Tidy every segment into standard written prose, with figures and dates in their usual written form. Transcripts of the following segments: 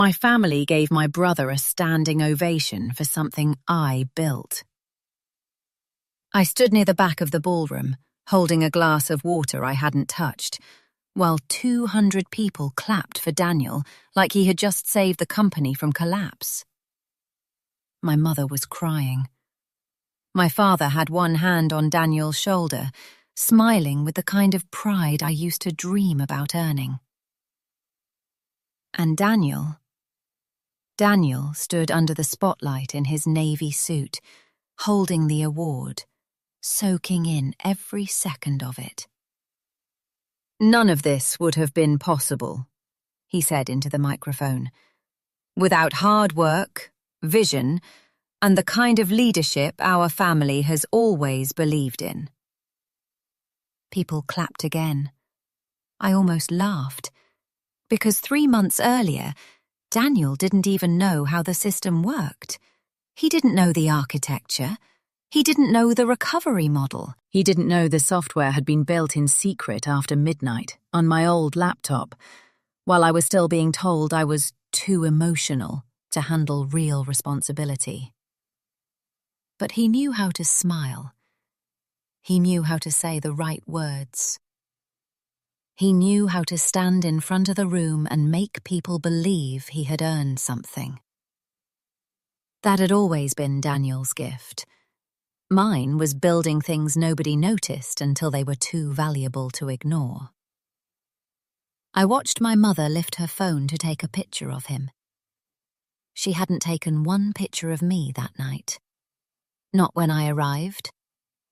My family gave my brother a standing ovation for something I built. I stood near the back of the ballroom, holding a glass of water I hadn't touched, while 200 people clapped for Daniel like he had just saved the company from collapse. My mother was crying. My father had one hand on Daniel's shoulder, smiling with the kind of pride I used to dream about earning. And Daniel stood under the spotlight in his navy suit, holding the award, soaking in every second of it. "None of this would have been possible," he said into the microphone, "without hard work, vision, and the kind of leadership our family has always believed in." People clapped again. I almost laughed, because 3 months earlier, Daniel didn't even know how the system worked. He didn't know the architecture. He didn't know the recovery model. He didn't know the software had been built in secret after midnight on my old laptop, while I was still being told I was too emotional to handle real responsibility. But he knew how to smile. He knew how to say the right words. He knew how to stand in front of the room and make people believe he had earned something. That had always been Daniel's gift. Mine was building things nobody noticed until they were too valuable to ignore. I watched my mother lift her phone to take a picture of him. She hadn't taken one picture of me that night. Not when I arrived.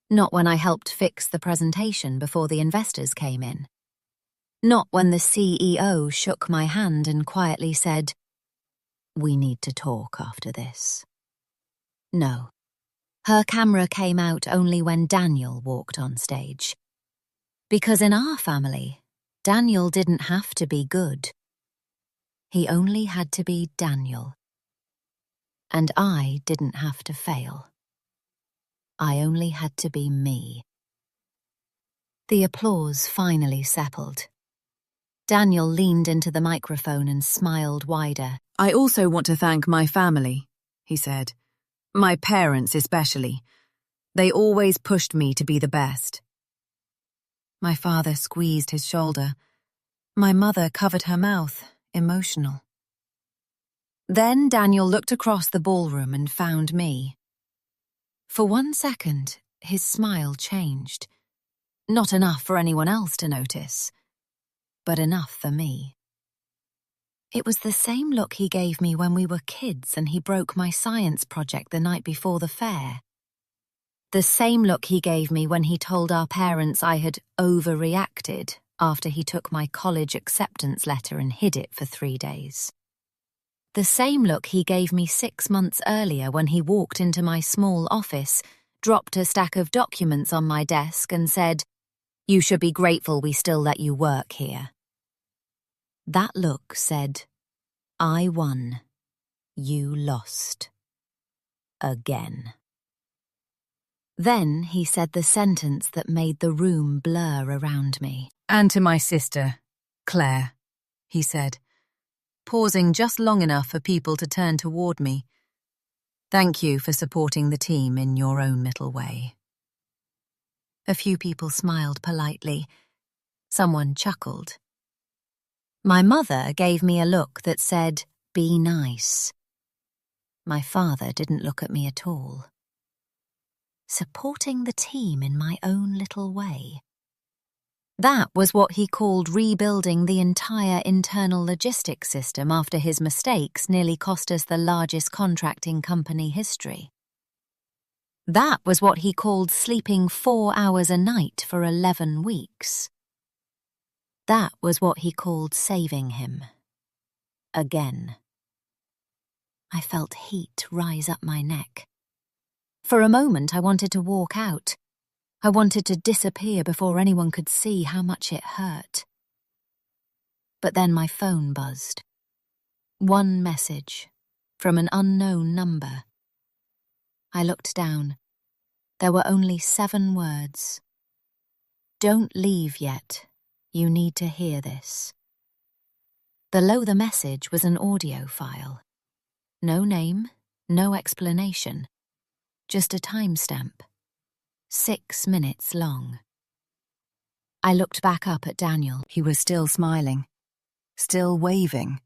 Not when I helped fix the presentation before the investors came in. Not when the CEO shook my hand and quietly said, "We need to talk after this." No. Her camera came out only when Daniel walked on stage. Because in our family, Daniel didn't have to be good. He only had to be Daniel. And I didn't have to fail. I only had to be me. The applause finally settled. Daniel leaned into the microphone and smiled wider. "I also want to thank my family," he said. "My parents especially. They always pushed me to be the best." My father squeezed his shoulder. My mother covered her mouth, emotional. Then Daniel looked across the ballroom and found me. For 1 second, his smile changed. Not enough for anyone else to notice, but enough for me. It was the same look he gave me when we were kids and he broke my science project the night before the fair. The same look he gave me when he told our parents I had overreacted after he took my college acceptance letter and hid it for 3 days. The same look he gave me 6 months earlier when he walked into my small office, dropped a stack of documents on my desk and said, "You should be grateful we still let you work here." That look said, "I won. You lost. Again." Then he said the sentence that made the room blur around me. "And to my sister, Claire," he said, pausing just long enough for people to turn toward me. "Thank you for supporting the team in your own little way." A few people smiled politely. Someone chuckled. My mother gave me a look that said, "Be nice." My father didn't look at me at all. Supporting the team in my own little way. That was what he called rebuilding the entire internal logistics system after his mistakes nearly cost us the largest contracting company history. That was what he called sleeping 4 hours a night for 11 weeks. That was what he called saving him. Again. I felt heat rise up my neck. For a moment I wanted to walk out. I wanted to disappear before anyone could see how much it hurt. But then my phone buzzed. One message, from an unknown number. I looked down. There were only 7 words. "Don't leave yet. You need to hear this." Below the message was an audio file. No name, no explanation. Just a timestamp. 6 minutes long. I looked back up at Daniel. He was still smiling, still waving,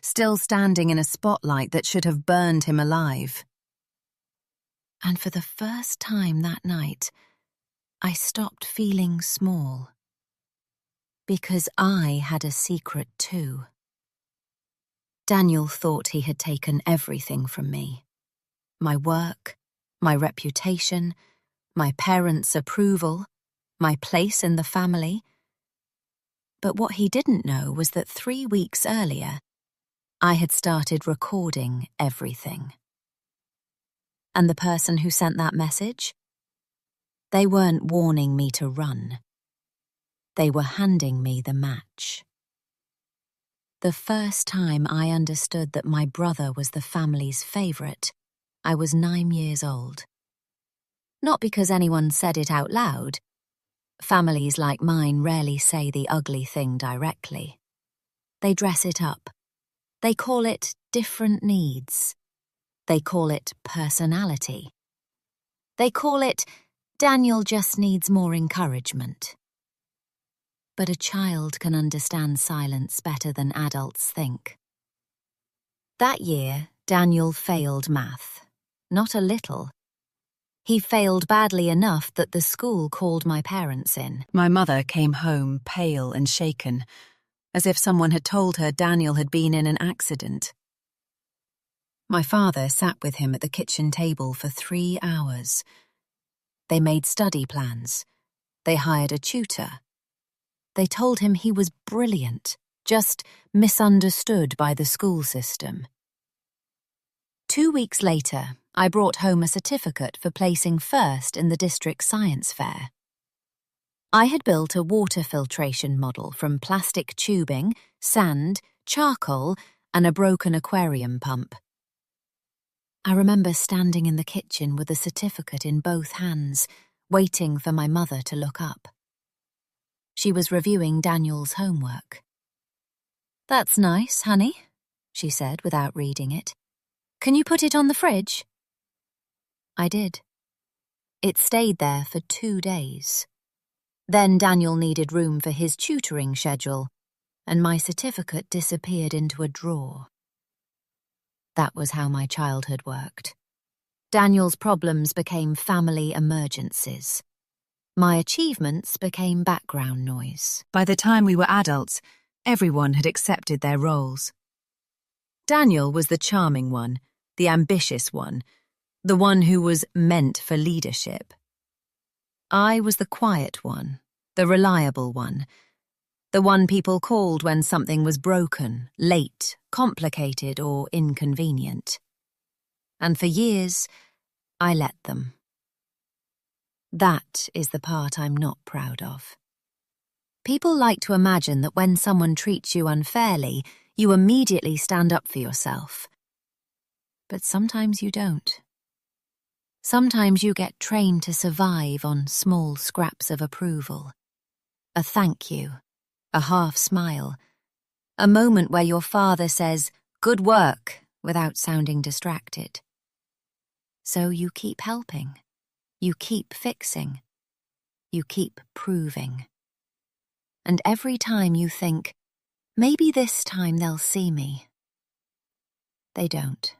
still standing in a spotlight that should have burned him alive. And for the first time that night, I stopped feeling small. Because I had a secret too. Daniel thought he had taken everything from me. My work, my reputation, my parents' approval, my place in the family. But what he didn't know was that 3 weeks earlier, I had started recording everything. And the person who sent that message? They weren't warning me to run. They were handing me the match. The first time I understood that my brother was the family's favourite, I was 9 years old. Not because anyone said it out loud. Families like mine rarely say the ugly thing directly. They dress it up. They call it different needs. They call it personality. They call it, Daniel just needs more encouragement. But a child can understand silence better than adults think. That year, Daniel failed math. Not a little. He failed badly enough that the school called my parents in. My mother came home pale and shaken, as if someone had told her Daniel had been in an accident. My father sat with him at the kitchen table for 3 hours. They made study plans. They hired a tutor. They told him he was brilliant, just misunderstood by the school system. 2 weeks later, I brought home a certificate for placing first in the district science fair. I had built a water filtration model from plastic tubing, sand, charcoal, and a broken aquarium pump. I remember standing in the kitchen with the certificate in both hands, waiting for my mother to look up. She was reviewing Daniel's homework. "That's nice, honey," she said without reading it. "Can you put it on the fridge?" I did. It stayed there for 2 days. Then Daniel needed room for his tutoring schedule, and my certificate disappeared into a drawer. That was how my childhood worked. Daniel's problems became family emergencies. My achievements became background noise. By the time we were adults, everyone had accepted their roles. Daniel was the charming one, the ambitious one, the one who was meant for leadership. I was the quiet one, the reliable one, the one people called when something was broken, late, complicated, or inconvenient. And for years, I let them. That is the part I'm not proud of. People like to imagine that when someone treats you unfairly, you immediately stand up for yourself. But sometimes you don't. Sometimes you get trained to survive on small scraps of approval. A thank you, a half smile, a moment where your father says, "Good work," without sounding distracted. So you keep helping, you keep fixing, you keep proving. And every time you think, maybe this time they'll see me. They don't.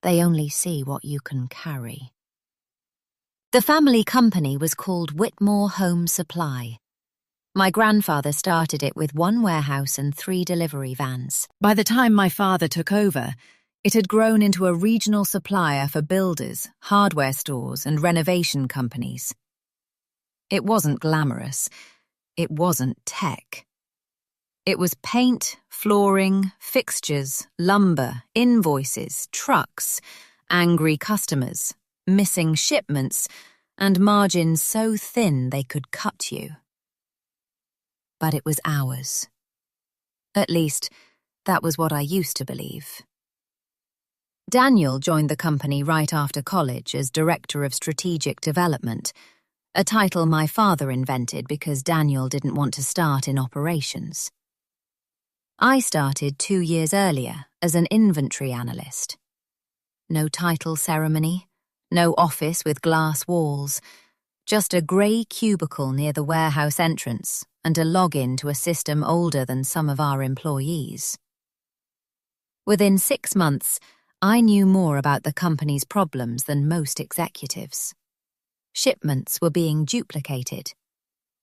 They only see what you can carry. The family company was called Whitmore Home Supply. My grandfather started it with 1 warehouse and 3 delivery vans. By the time my father took over, it had grown into a regional supplier for builders, hardware stores, and renovation companies. It wasn't glamorous. It wasn't tech. It was paint, flooring, fixtures, lumber, invoices, trucks, angry customers, missing shipments, and margins so thin they could cut you. But it was ours. At least, that was what I used to believe. Daniel joined the company right after college as Director of Strategic Development, a title my father invented because Daniel didn't want to start in operations. I started 2 years earlier as an inventory analyst. No title ceremony, no office with glass walls, just a grey cubicle near the warehouse entrance and a login to a system older than some of our employees. Within 6 months, I knew more about the company's problems than most executives. Shipments were being duplicated.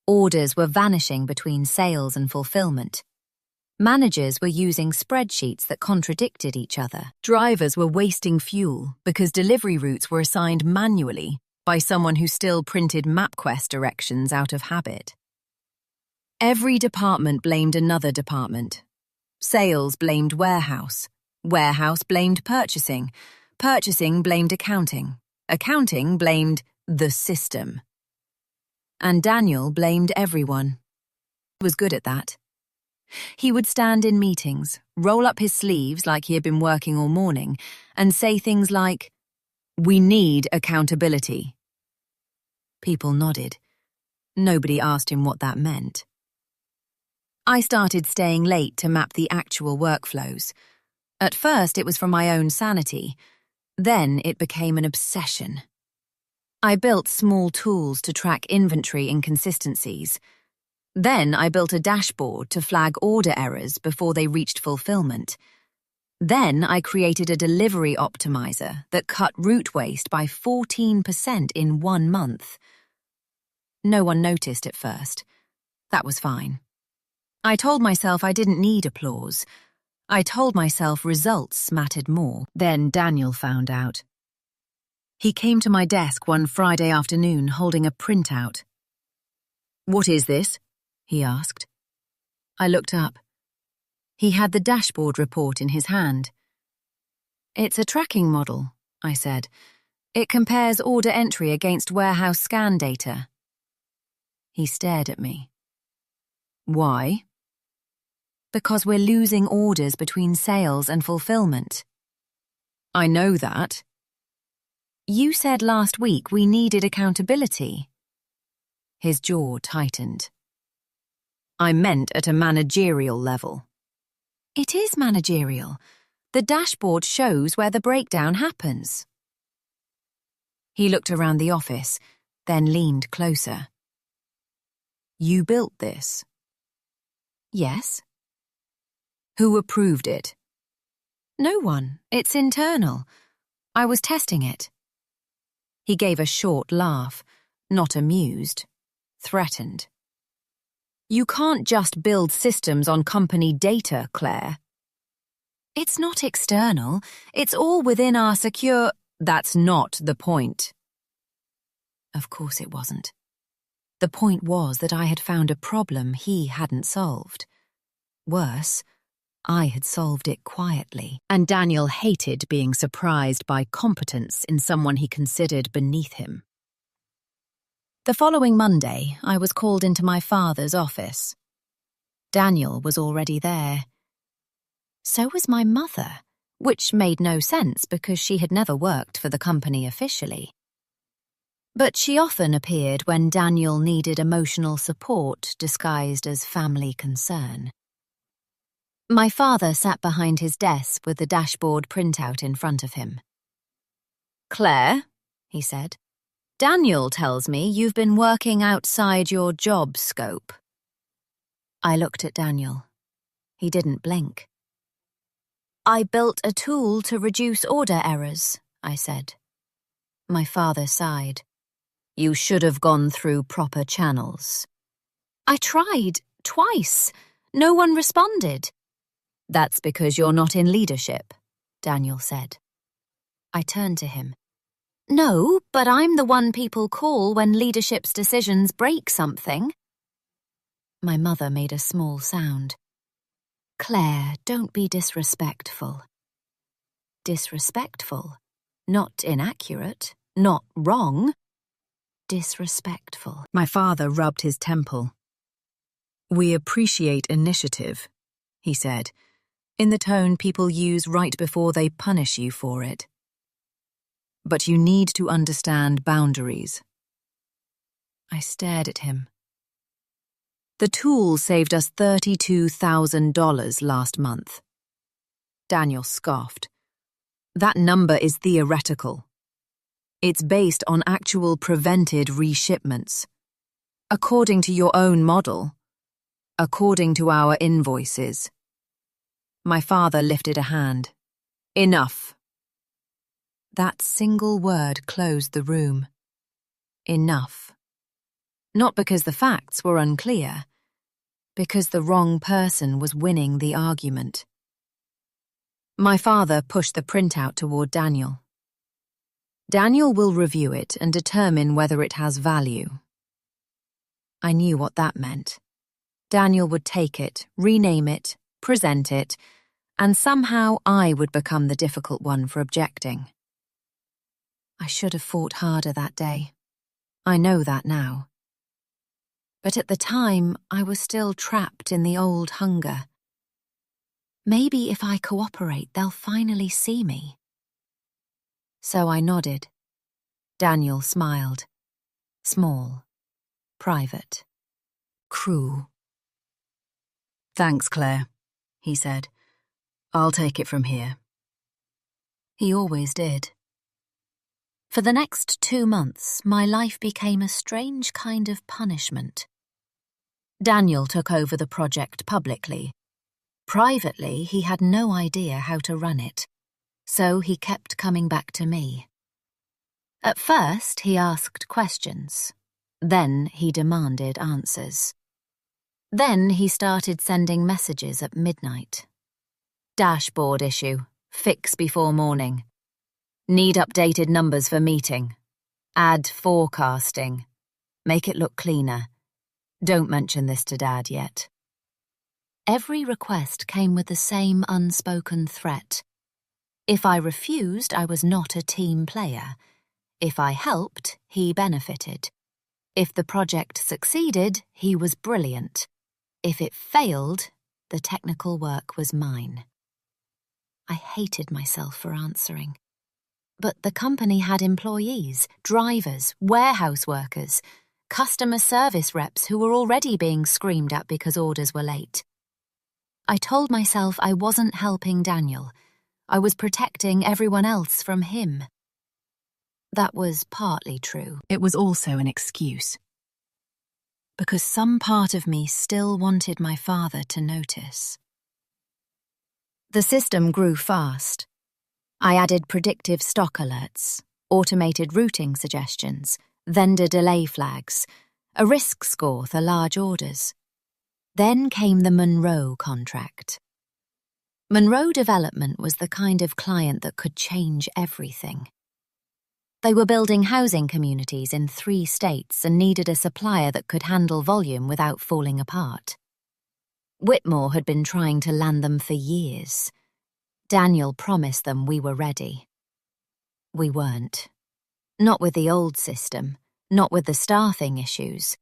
Orders were vanishing between sales and fulfillment. Managers were using spreadsheets that contradicted each other. Drivers were wasting fuel because delivery routes were assigned manually by someone who still printed MapQuest directions out of habit. Every department blamed another department. Sales blamed warehouse. Warehouse blamed purchasing. Purchasing blamed accounting. Accounting blamed the system. And Daniel blamed everyone. He was good at that. He would stand in meetings, roll up his sleeves like he had been working all morning, and say things like, "We need accountability." People nodded. Nobody asked him what that meant. I started staying late to map the actual workflows. At first, it was for my own sanity. Then it became an obsession. I built small tools to track inventory inconsistencies. Then I built a dashboard to flag order errors before they reached fulfillment. Then I created a delivery optimizer that cut route waste by 14% in 1 month. No one noticed at first. That was fine. I told myself I didn't need applause. I told myself results mattered more. Then Daniel found out. He came to my desk one Friday afternoon holding a printout. "What is this?" he asked. I looked up. He had the dashboard report in his hand. "It's a tracking model," I said. "It compares order entry against warehouse scan data." He stared at me. "Why?" "Because we're losing orders between sales and fulfillment." "I know that." "You said last week we needed accountability." His jaw tightened. "I meant at a managerial level." "It is managerial. The dashboard shows where the breakdown happens." He looked around the office, then leaned closer. "You built this?" "Yes." "Who approved it?" "No one. It's internal. I was testing it." He gave a short laugh, not amused, threatened. "You can't just build systems on company data, Claire." "It's not external. It's all within our secure—" "That's not the point." Of course it wasn't. The point was that I had found a problem he hadn't solved. Worse, I had solved it quietly, and Daniel hated being surprised by competence in someone he considered beneath him. The following Monday, I was called into my father's office. Daniel was already there. So was my mother, which made no sense because she had never worked for the company officially. But she often appeared when Daniel needed emotional support disguised as family concern. My father sat behind his desk with the dashboard printout in front of him. "Claire," he said, "Daniel tells me you've been working outside your job scope." I looked at Daniel. He didn't blink. "I built a tool to reduce order errors," I said. My father sighed. "You should have gone through proper channels." "I tried, twice. No one responded." "That's because you're not in leadership," Daniel said. I turned to him. "No, but I'm the one people call when leadership's decisions break something." My mother made a small sound. "Claire, don't be disrespectful." Disrespectful. Not inaccurate. Not wrong. Disrespectful. My father rubbed his temple. "We appreciate initiative," he said, in the tone people use right before they punish you for it. "But you need to understand boundaries." I stared at him. The tool saved us $32,000 last month. Daniel scoffed. That number is theoretical. It's based on actual prevented reshipments. According to your own model. According to our invoices. My father lifted a hand. Enough. That single word closed the room. Enough. Not because the facts were unclear, because the wrong person was winning the argument. My father pushed the printout toward Daniel. Daniel will review it and determine whether it has value. I knew what that meant. Daniel would take it, rename it, present it, and somehow I would become the difficult one for objecting. I should have fought harder that day. I know that now. But at the time, I was still trapped in the old hunger. Maybe if I cooperate, they'll finally see me. So I nodded. Daniel smiled. Small, private, cruel. Thanks, Claire, he said. I'll take it from here. He always did. For the next 2 months, my life became a strange kind of punishment. Daniel took over the project publicly. Privately, he had no idea how to run it, so he kept coming back to me. At first, he asked questions. Then he demanded answers. Then he started sending messages at midnight. Dashboard issue. Fix before morning. Need updated numbers for meeting. Add forecasting. Make it look cleaner. Don't mention this to Dad yet. Every request came with the same unspoken threat. If I refused, I was not a team player. If I helped, he benefited. If the project succeeded, he was brilliant. If it failed, the technical work was mine. I hated myself for answering. But the company had employees, drivers, warehouse workers, customer service reps who were already being screamed at because orders were late. I told myself I wasn't helping Daniel. I was protecting everyone else from him. That was partly true. It was also an excuse. Because some part of me still wanted my father to notice. The system grew fast. I added predictive stock alerts, automated routing suggestions, vendor delay flags, a risk score for large orders. Then came the Monroe contract. Monroe Development was the kind of client that could change everything. They were building housing communities in 3 states and needed a supplier that could handle volume without falling apart. Whitmore had been trying to land them for years. Daniel promised them we were ready. We weren't. Not with the old system, not with the staffing issues,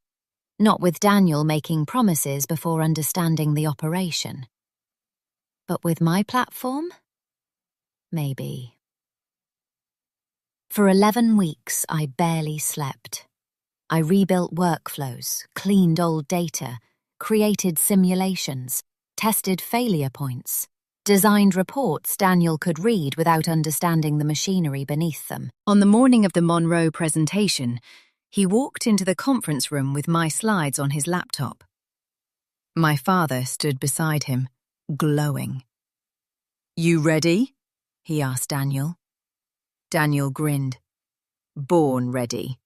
not with Daniel making promises before understanding the operation. But with my platform? Maybe. For 11 weeks, I barely slept. I rebuilt workflows, cleaned old data, created simulations, tested failure points, designed reports Daniel could read without understanding the machinery beneath them. On the morning of the Monroe presentation, he walked into the conference room with my slides on his laptop. My father stood beside him, glowing. "You ready?" he asked Daniel. Daniel grinned. "Born ready."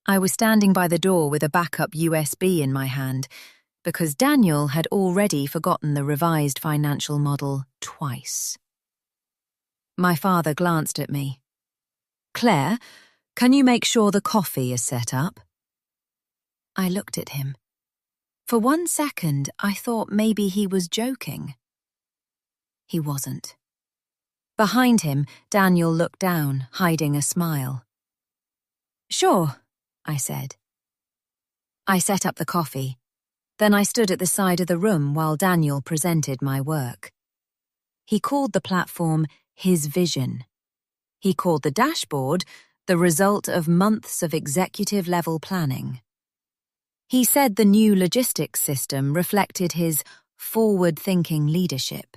I was standing by the door with a backup USB in my hand, because Daniel had already forgotten the revised financial model twice. My father glanced at me. "Claire, can you make sure the coffee is set up?" I looked at him. For 1 second, I thought maybe he was joking. He wasn't. Behind him, Daniel looked down, hiding a smile. "Sure," I said. I set up the coffee. Then I stood at the side of the room while Daniel presented my work. He called the platform his vision. He called the dashboard the result of months of executive-level planning. He said the new logistics system reflected his forward-thinking leadership.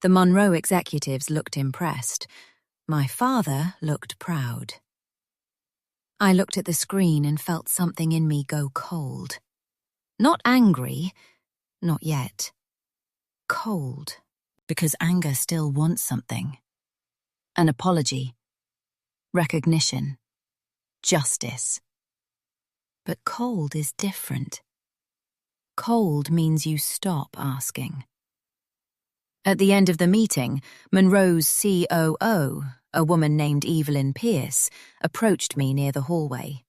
The Monroe executives looked impressed. My father looked proud. I looked at the screen and felt something in me go cold. Not angry, not yet. Cold, because anger still wants something. An apology, recognition, justice. But cold is different. Cold means you stop asking. At the end of the meeting, Monroe's COO, a woman named Evelyn Pierce, approached me near the hallway.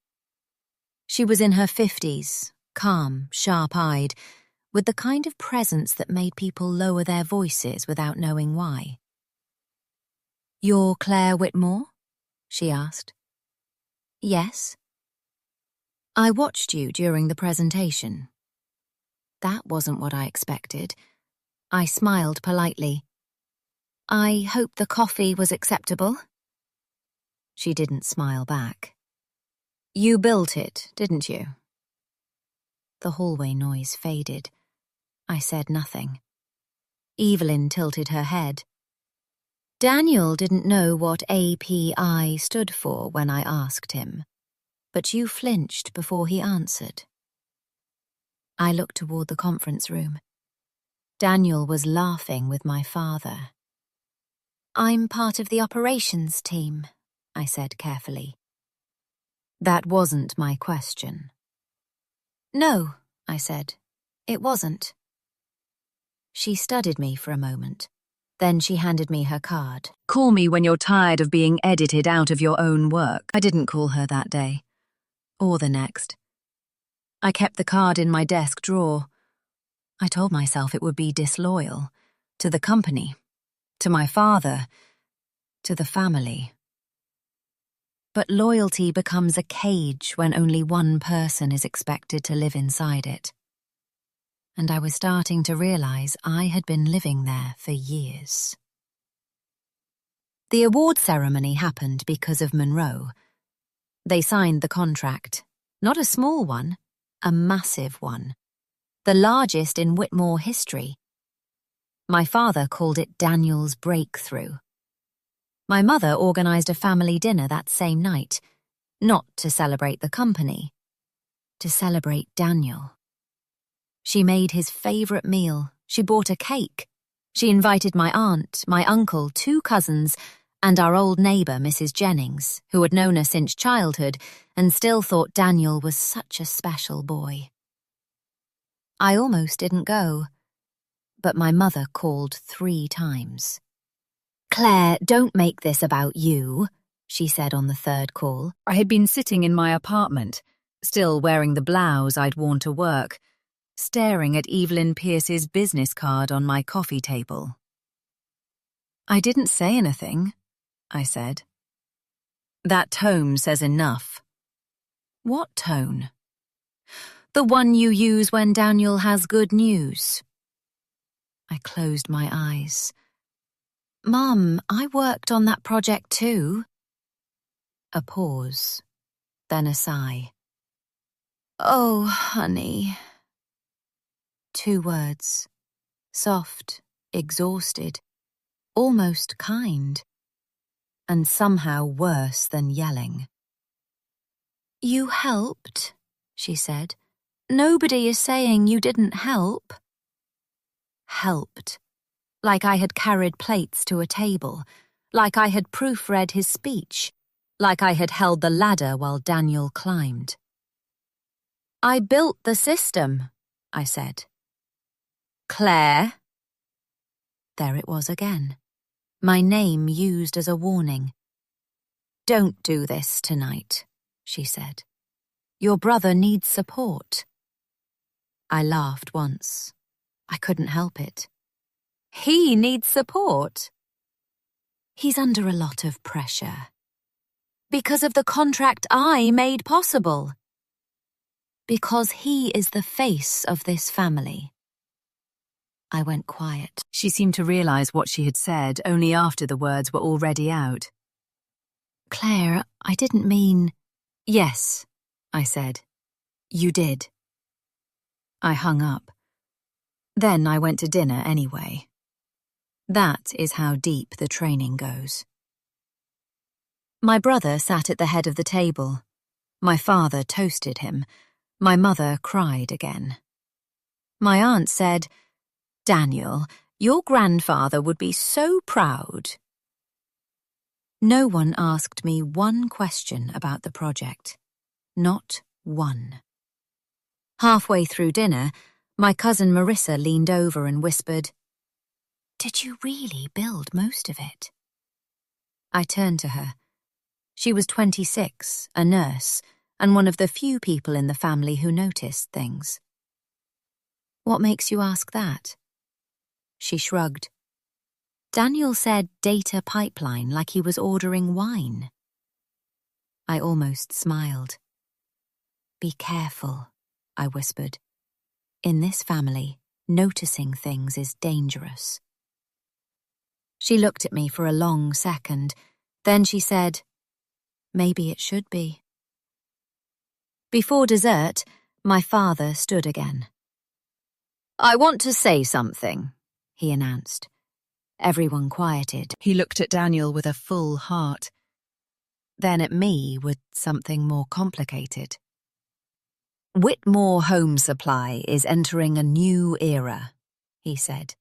She was in her 50s, calm, sharp-eyed, with the kind of presence that made people lower their voices without knowing why. "You're Claire Whitmore?" she asked. "Yes." "I watched you during the presentation." That wasn't what I expected. I smiled politely. "I hope the coffee was acceptable." She didn't smile back. "You built it, didn't you?" The hallway noise faded. I said nothing. Evelyn tilted her head. "Daniel didn't know what API stood for when I asked him, but you flinched before he answered." I looked toward the conference room. Daniel was laughing with my father. "I'm part of the operations team," I said carefully. That wasn't my question. "No," I said, "it wasn't." She studied me for a moment. Then she handed me her card. "Call me when you're tired of being edited out of your own work." I didn't call her that day. Or the next. I kept the card in my desk drawer. I told myself it would be disloyal. To the company. To my father. To the family. But loyalty becomes a cage when only one person is expected to live inside it. And I was starting to realize I had been living there for years. The award ceremony happened because of Monroe. They signed the contract. Not a small one, a massive one. The largest in Whitmore history. My father called it Daniel's breakthrough. My mother organized a family dinner that same night, not to celebrate the company, to celebrate Daniel. She made his favorite meal. She bought a cake. She invited my aunt, my uncle, 2 cousins, and our old neighbor, Mrs. Jennings, who had known her since childhood and still thought Daniel was such a special boy. I almost didn't go, but my mother called 3 times. "Claire, don't make this about you," she said on the 3rd call. I had been sitting in my apartment, still wearing the blouse I'd worn to work, staring at Evelyn Pierce's business card on my coffee table. "I didn't say anything," I said. "That tone says enough." "What tone?" "The one you use when Daniel has good news." I closed my eyes. "Mum, I worked on that project too." A pause, then a sigh. "Oh, honey." 2 words. Soft, exhausted, almost kind. And somehow worse than yelling. "You helped," she said. "Nobody is saying you didn't help." Helped. Like I had carried plates to a table. Like I had proofread his speech. Like I had held the ladder while Daniel climbed. "I built the system," I said. "Claire." There it was again. My name used as a warning. "Don't do this tonight," she said. "Your brother needs support." I laughed once. I couldn't help it. "He needs support?" "He's under a lot of pressure." "Because of the contract I made possible." "Because he is the face of this family." I went quiet. She seemed to realize what she had said only after the words were already out. "Claire, I didn't mean—" "Yes," I said. You did. I hung up. Then I went to dinner anyway. That is how deep the training goes. My brother sat at the head of the table. My father toasted him. My mother cried again. My aunt said, "Daniel, your grandfather would be so proud." No one asked me one question about the project. Not one. Halfway through dinner, my cousin Marissa leaned over and whispered, "Did you really build most of it?" I turned to her. She was 26, a nurse, and one of the few people in the family who noticed things. "What makes you ask that?" She shrugged. "Daniel said data pipeline like he was ordering wine." I almost smiled. "Be careful," I whispered. "In this family, noticing things is dangerous." She looked at me for a long second. Then she said, "Maybe it should be." Before dessert, my father stood again. "I want to say something," he announced. Everyone quieted. He looked at Daniel with a full heart. Then at me with something more complicated. "Whitmore Home Supply is entering a new era," he said.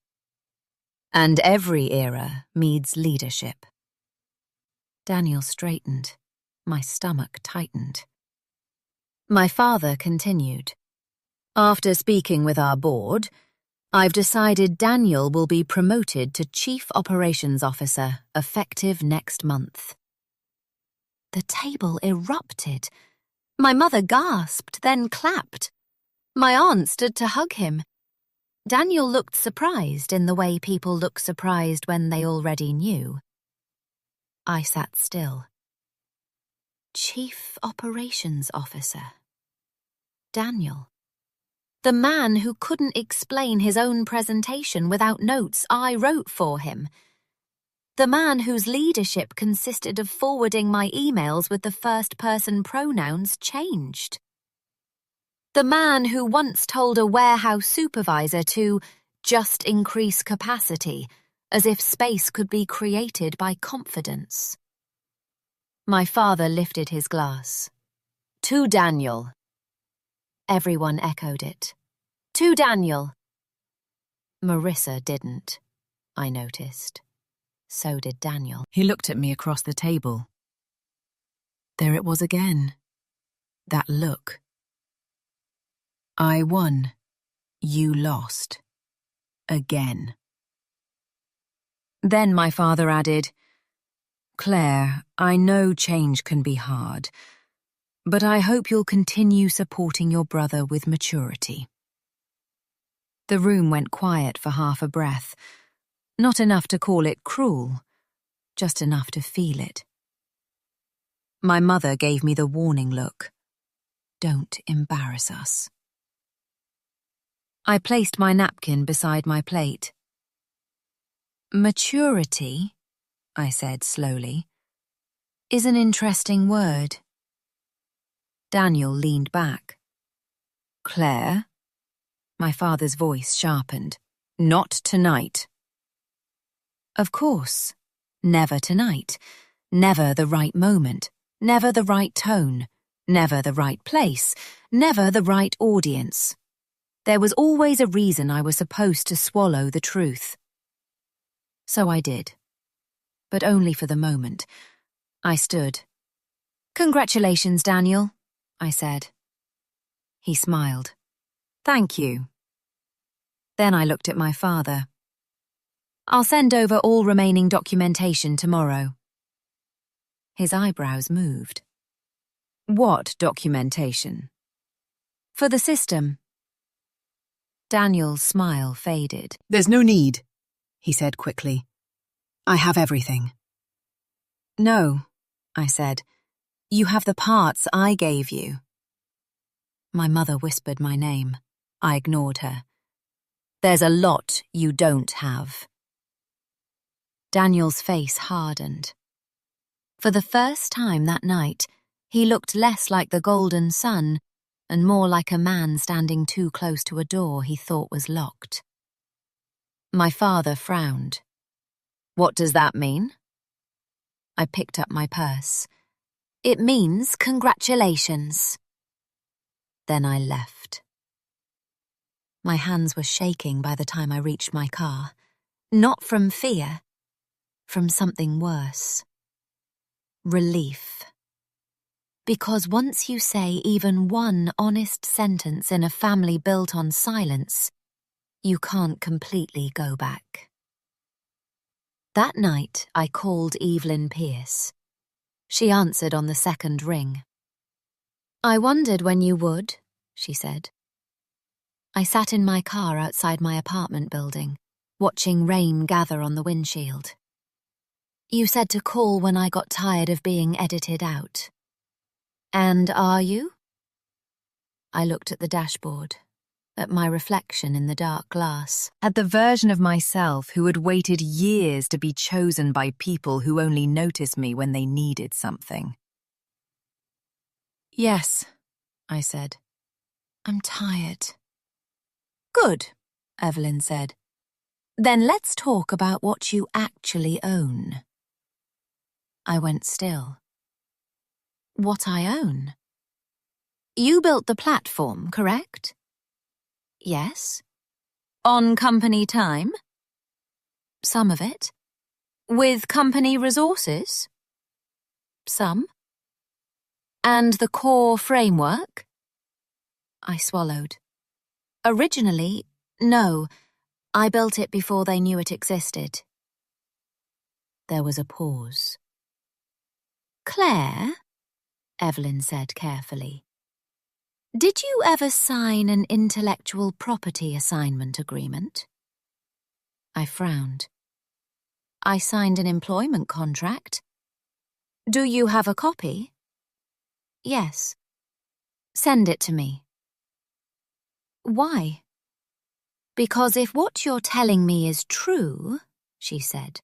"And every era needs leadership." Daniel straightened. My stomach tightened. My father continued. "After speaking with our board, I've decided Daniel will be promoted to Chief Operations Officer effective next month." The table erupted. My mother gasped, then clapped. My aunt stood to hug him. Daniel looked surprised in the way people look surprised when they already knew. I sat still. Chief Operations Officer. Daniel. The man who couldn't explain his own presentation without notes I wrote for him. The man whose leadership consisted of forwarding my emails with the first-person pronouns changed. The man who once told a warehouse supervisor to just increase capacity, as if space could be created by confidence. My father lifted his glass. "To Daniel." Everyone echoed it. "To Daniel." Marissa didn't, I noticed. So did Daniel. He looked at me across the table. There it was again. That look. I won. You lost. Again. Then my father added, "Claire, I know change can be hard, but I hope you'll continue supporting your brother with maturity." The room went quiet for half a breath. Not enough to call it cruel, just enough to feel it. My mother gave me the warning look. "Don't embarrass us." I placed my napkin beside my plate. "Maturity," I said slowly, "is an interesting word." Daniel leaned back. "Claire?" My father's voice sharpened. "Not tonight." Of course. Never tonight. Never the right moment. Never the right tone. Never the right place. Never the right audience. There was always a reason I was supposed to swallow the truth. So I did. But only for the moment. I stood. "Congratulations, Daniel," I said. He smiled. "Thank you." Then I looked at my father. "I'll send over all remaining documentation tomorrow." His eyebrows moved. "What documentation?" "For the system." Daniel's smile faded. "There's no need," he said quickly. "I have everything." "No," I said. "You have the parts I gave you." My mother whispered my name. I ignored her. "There's a lot you don't have." Daniel's face hardened. For the first time that night, he looked less like the golden sun and more like a man standing too close to a door he thought was locked. My father frowned. "What does that mean?" I picked up my purse. "It means congratulations." Then I left. My hands were shaking by the time I reached my car. Not from fear, from something worse. Relief. Because once you say even one honest sentence in a family built on silence, you can't completely go back. That night, I called Evelyn Pierce. She answered on the second ring. "I wondered when you would," she said. I sat in my car outside my apartment building, watching rain gather on the windshield. "You said to call when I got tired of being edited out. And are you?" I looked at the dashboard, at my reflection in the dark glass. At the version of myself who had waited years to be chosen by people who only noticed me when they needed something. "Yes," I said. "I'm tired." "Good," Evelyn said. "Then let's talk about what you actually own." I went still. "What I own?" "You built the platform, correct?" "Yes." "On company time?" "Some of it." "With company resources?" "Some." "And the core framework?" I swallowed. "Originally, no. I built it before they knew it existed." There was a pause. "Claire," Evelyn said carefully, "did you ever sign an intellectual property assignment agreement?" I frowned. "I signed an employment contract." "Do you have a copy?" "Yes." "Send it to me." "Why?" "Because if what you're telling me is true," she said,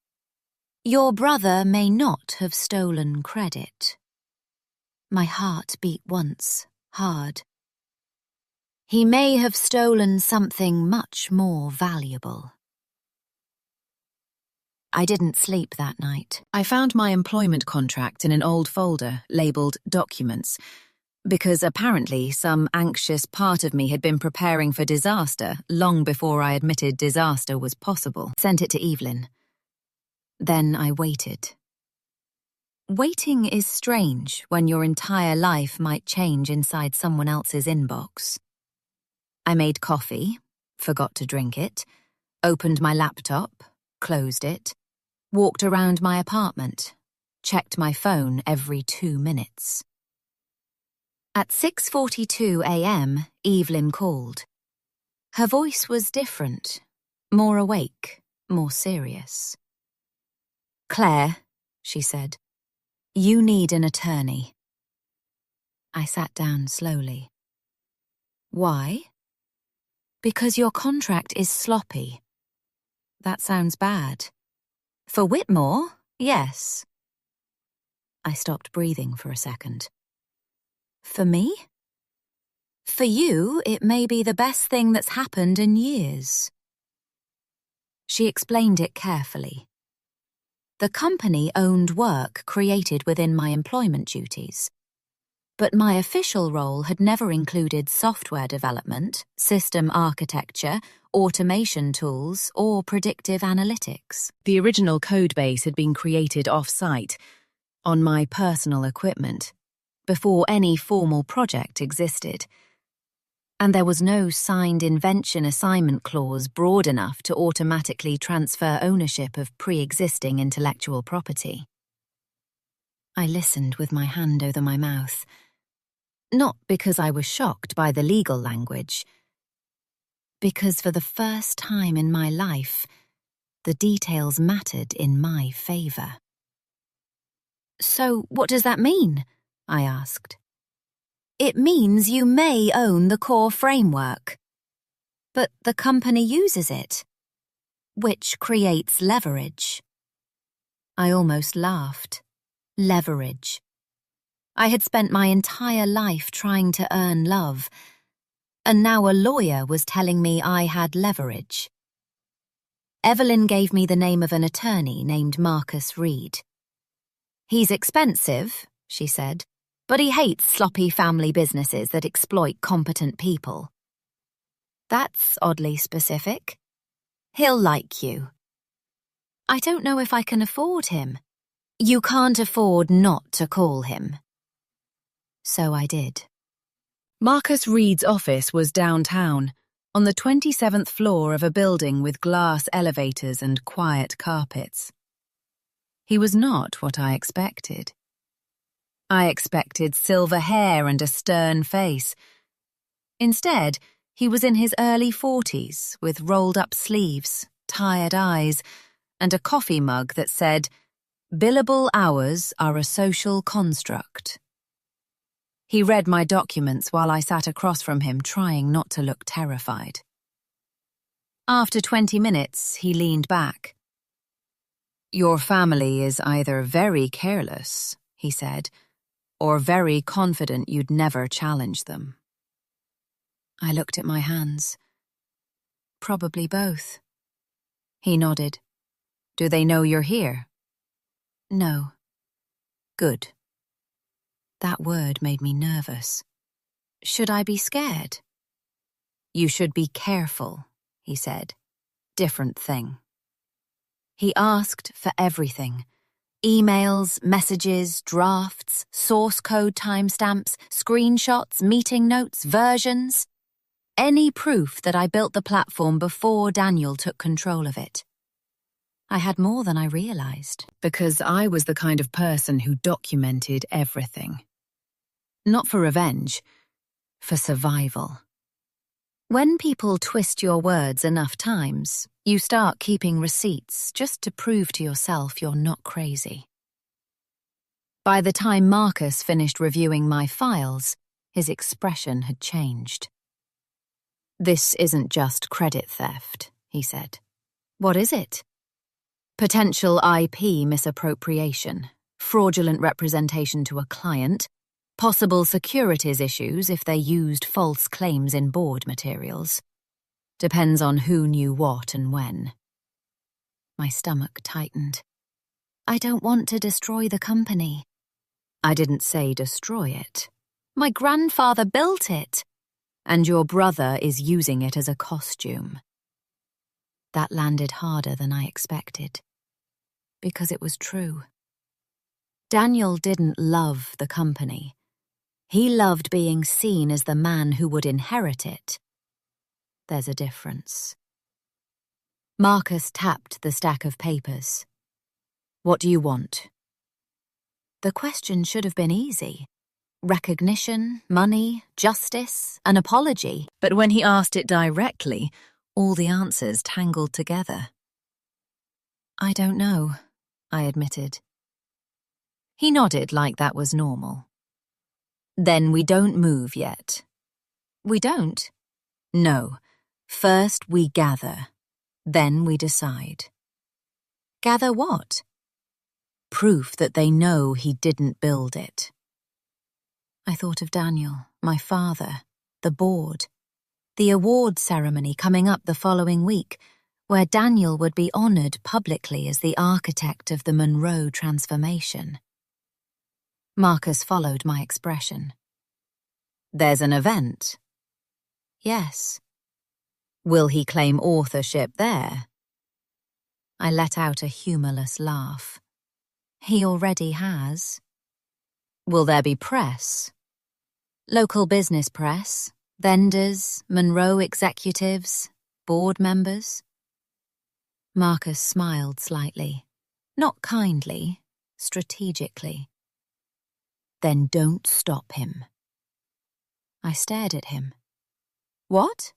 "your brother may not have stolen credit." My heart beat once, hard. He may have stolen something much more valuable. I didn't sleep that night. I found my employment contract in an old folder labelled Documents, because apparently some anxious part of me had been preparing for disaster long before I admitted disaster was possible. Sent it to Evelyn. Then I waited. Waiting is strange when your entire life might change inside someone else's inbox. I made coffee, forgot to drink it, opened my laptop, closed it, walked around my apartment, checked my phone every 2 minutes. At 6:42 a.m., Evelyn called. Her voice was different, more awake, more serious. "Claire," she said, "you need an attorney." I sat down slowly. "Why?" "Because your contract is sloppy." "That sounds bad." "For Whitmore, yes." I stopped breathing for a second. "For me?" "For you, it may be the best thing that's happened in years." She explained it carefully. The company owned work created within my employment duties, but my official role had never included software development, system architecture, automation tools, or predictive analytics. The original codebase had been created off-site, on my personal equipment, before any formal project existed. And there was no signed invention assignment clause broad enough to automatically transfer ownership of pre-existing intellectual property. I listened with my hand over my mouth. Not because I was shocked by the legal language, because for the first time in my life, the details mattered in my favor. "So what does that mean?" I asked. "It means you may own the core framework, but the company uses it, which creates leverage." I almost laughed. Leverage. I had spent my entire life trying to earn love, and now a lawyer was telling me I had leverage. Evelyn gave me the name of an attorney named Marcus Reed. "He's expensive," she said, "but he hates sloppy family businesses that exploit competent people." "That's oddly specific." "He'll like you." "I don't know if I can afford him." "You can't afford not to call him." So I did. Marcus Reed's office was downtown, on the 27th floor of a building with glass elevators and quiet carpets. He was not what I expected. I expected silver hair and a stern face. Instead, he was in his early 40s, with rolled-up sleeves, tired eyes, and a coffee mug that said, "Billable hours are a social construct." He read my documents while I sat across from him, trying not to look terrified. After 20 minutes, he leaned back. "Your family is either very careless," he said, "or very confident you'd never challenge them." I looked at my hands. "Probably both." He nodded. "Do they know you're here?" "No." "Good." That word made me nervous. Should I be scared? "You should be careful," he said. "Different thing." He asked for everything. Emails, messages, drafts, source code timestamps, screenshots, meeting notes, versions. Any proof that I built the platform before Daniel took control of it. I had more than I realized, because I was the kind of person who documented everything. Not for revenge, for survival. When people twist your words enough times, you start keeping receipts just to prove to yourself you're not crazy. By the time Marcus finished reviewing my files, his expression had changed. "This isn't just credit theft," he said. "What is it?" "Potential IP misappropriation, fraudulent representation to a client, possible securities issues if they used false claims in board materials. Depends on who knew what and when." My stomach tightened. "I don't want to destroy the company." "I didn't say destroy it. My grandfather built it. And your brother is using it as a costume." That landed harder than I expected. Because it was true. Daniel didn't love the company. He loved being seen as the man who would inherit it. There's a difference. Marcus tapped the stack of papers. "What do you want?" The question should have been easy. Recognition, money, justice, an apology. But when he asked it directly, all the answers tangled together. "I don't know," I admitted. He nodded like that was normal. "Then we don't move yet." "We don't?" "No. First we gather. Then we decide." "Gather what?" "Proof that they know he didn't build it." I thought of Daniel, my father, the board, the award ceremony coming up the following week, where Daniel would be honored publicly as the architect of the Monroe transformation. Marcus followed my expression. "There's an event." "Yes." "Will he claim authorship there?" I let out a humorless laugh. "He already has." "Will there be press?" "Local business press, vendors, Monroe executives, board members." Marcus smiled slightly, not kindly, strategically. "Then don't stop him." I stared at him. "What?"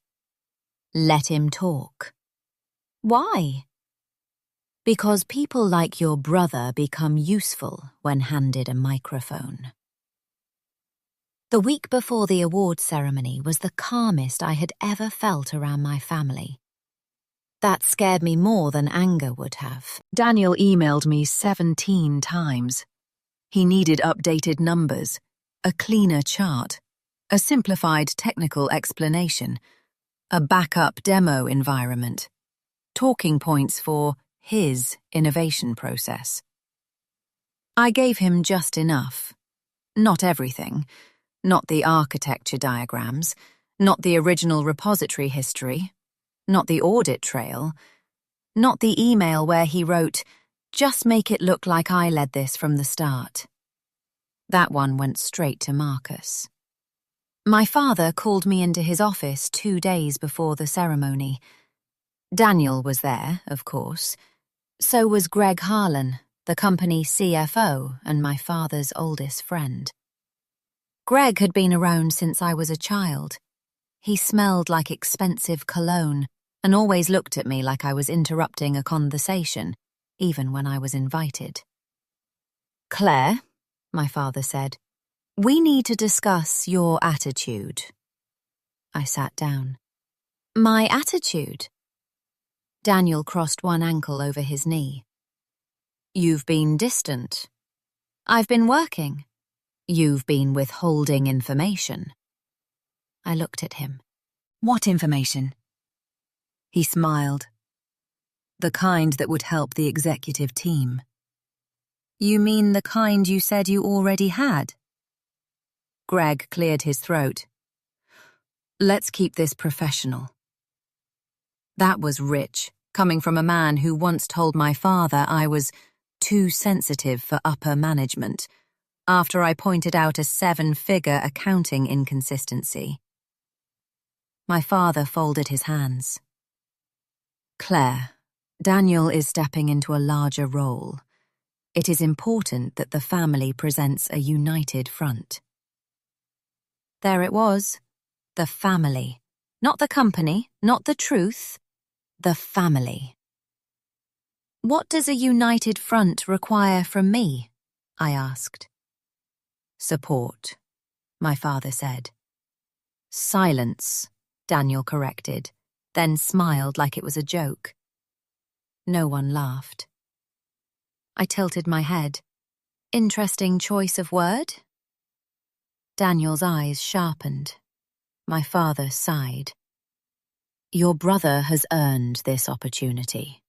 "Let him talk." "Why?" "Because people like your brother become useful when handed a microphone." The week before the award ceremony was the calmest I had ever felt around my family. That scared me more than anger would have. Daniel emailed me 17 times. He needed updated numbers, A cleaner chart, a simplified technical explanation, a backup demo environment, talking points for his innovation process. I gave him just enough. Not everything. Not the architecture diagrams, not the original repository history, not the audit trail, not the email where he wrote, "Just make it look like I led this from the start." That one went straight to Marcus. My father called me into his office 2 days before the ceremony. Daniel was there, of course. So was Greg Harlan, the company's CFO and my father's oldest friend. Greg had been around since I was a child. He smelled like expensive cologne and always looked at me like I was interrupting a conversation, even when I was invited. "Claire," my father said, "we need to discuss your attitude." I sat down. "My attitude?" Daniel crossed one ankle over his knee. "You've been distant." "I've been working." "You've been withholding information." I looked at him. "What information?" He smiled. "The kind that would help the executive team." "You mean the kind you said you already had?" Greg cleared his throat. "Let's keep this professional." That was rich, coming from a man who once told my father I was too sensitive for upper management, after I pointed out a 7-figure accounting inconsistency. My father folded his hands. "Claire, Daniel is stepping into a larger role. It is important that the family presents a united front." There it was. The family. Not the company, not the truth. The family. "What does a united front require from me?" I asked. "Support," my father said. "Silence," Daniel corrected, then smiled like it was a joke. No one laughed. I tilted my head. "Interesting choice of word?" Daniel's eyes sharpened. My father sighed. "Your brother has earned this opportunity."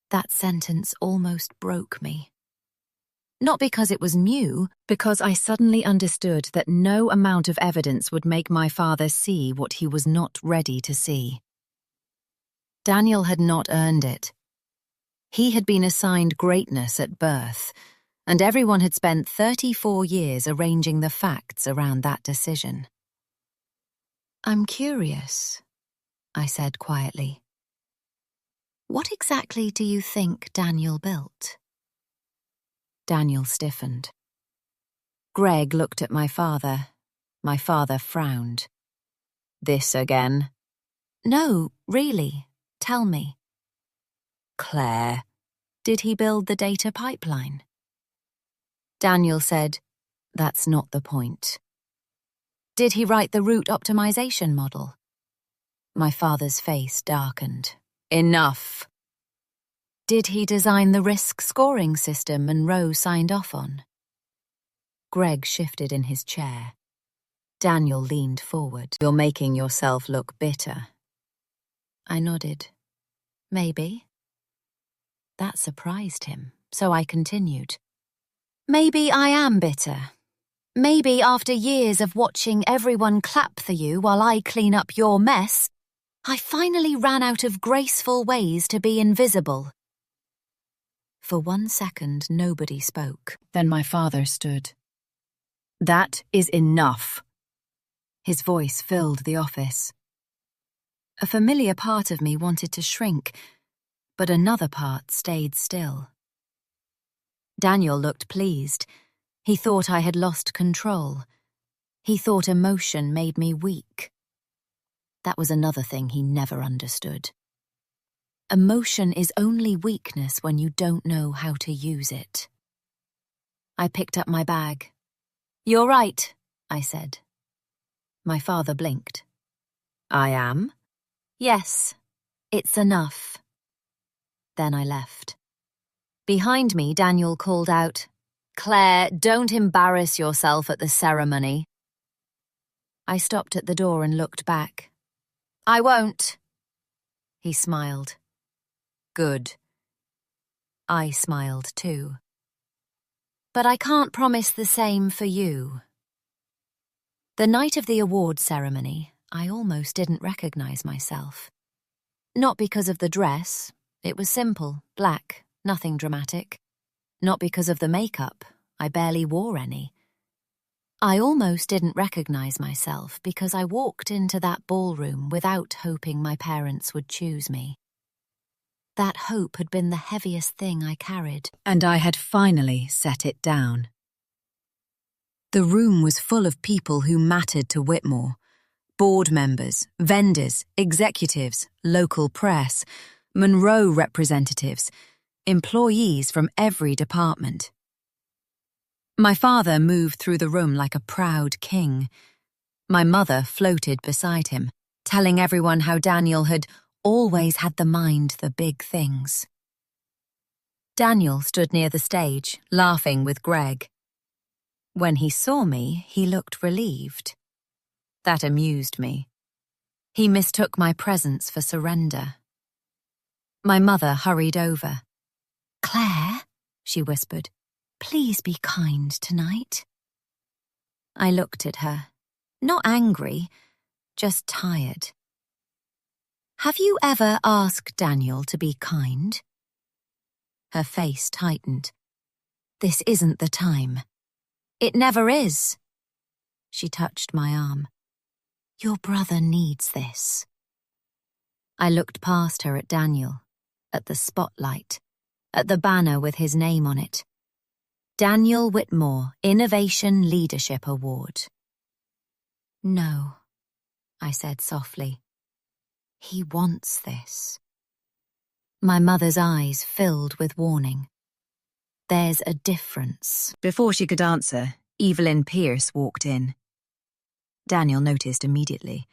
That sentence almost broke me. Not because it was new, because I suddenly understood that no amount of evidence would make my father see what he was not ready to see. Daniel had not earned it. He had been assigned greatness at birth, and everyone had spent 34 years arranging the facts around that decision. "I'm curious," I said quietly. "What exactly do you think Daniel built?" Daniel stiffened. Greg looked at my father. My father frowned. "This again?" "No, really. Tell me." "Claire, did he build the data pipeline?" Daniel said, "That's not the point." "Did he write the route optimization model?" My father's face darkened. "Enough." "Did he design the risk scoring system Monroe signed off on?" Greg shifted in his chair. Daniel leaned forward. "You're making yourself look bitter." I nodded. "Maybe." That surprised him, so I continued. "Maybe I am bitter. Maybe after years of watching everyone clap for you while I clean up your mess, I finally ran out of graceful ways to be invisible." For 1 second, nobody spoke. Then my father stood. "That is enough." His voice filled the office. A familiar part of me wanted to shrink, but another part stayed still. Daniel looked pleased. He thought I had lost control. He thought emotion made me weak. That was another thing he never understood. Emotion is only weakness when you don't know how to use it. I picked up my bag. "You're right," I said. My father blinked. "I am?" "Yes, it's enough." Then I left. Behind me, Daniel called out, Claire, don't embarrass yourself at the ceremony. I stopped at the door and looked back. I won't. He smiled. Good. I smiled too. But I can't promise the same for you. The night of the award ceremony, I almost didn't recognize myself. Not because of the dress. It was simple, black, nothing dramatic. Not because of the makeup. I barely wore any. I almost didn't recognize myself because I walked into that ballroom without hoping my parents would choose me. That hope had been the heaviest thing I carried, and I had finally set it down. The room was full of people who mattered to Whitmore. Board members, vendors, executives, local press, Monroe representatives, employees from every department. My father moved through the room like a proud king. My mother floated beside him, telling everyone how Daniel had always had the mind for big things. Daniel stood near the stage, laughing with Greg. When he saw me, he looked relieved. That amused me. He mistook my presence for surrender. My mother hurried over. "Claire," she whispered, "please be kind tonight." I looked at her, not angry, just tired. "Have you ever asked Daniel to be kind?" Her face tightened. "This isn't the time." "It never is." She touched my arm. "Your brother needs this." I looked past her at Daniel, at the spotlight, at the banner with his name on it. Daniel Whitmore Innovation Leadership Award. "No," I said softly. "He wants this." My mother's eyes filled with warning. "There's a difference." Before she could answer, Evelyn Pierce walked in. Daniel noticed immediately.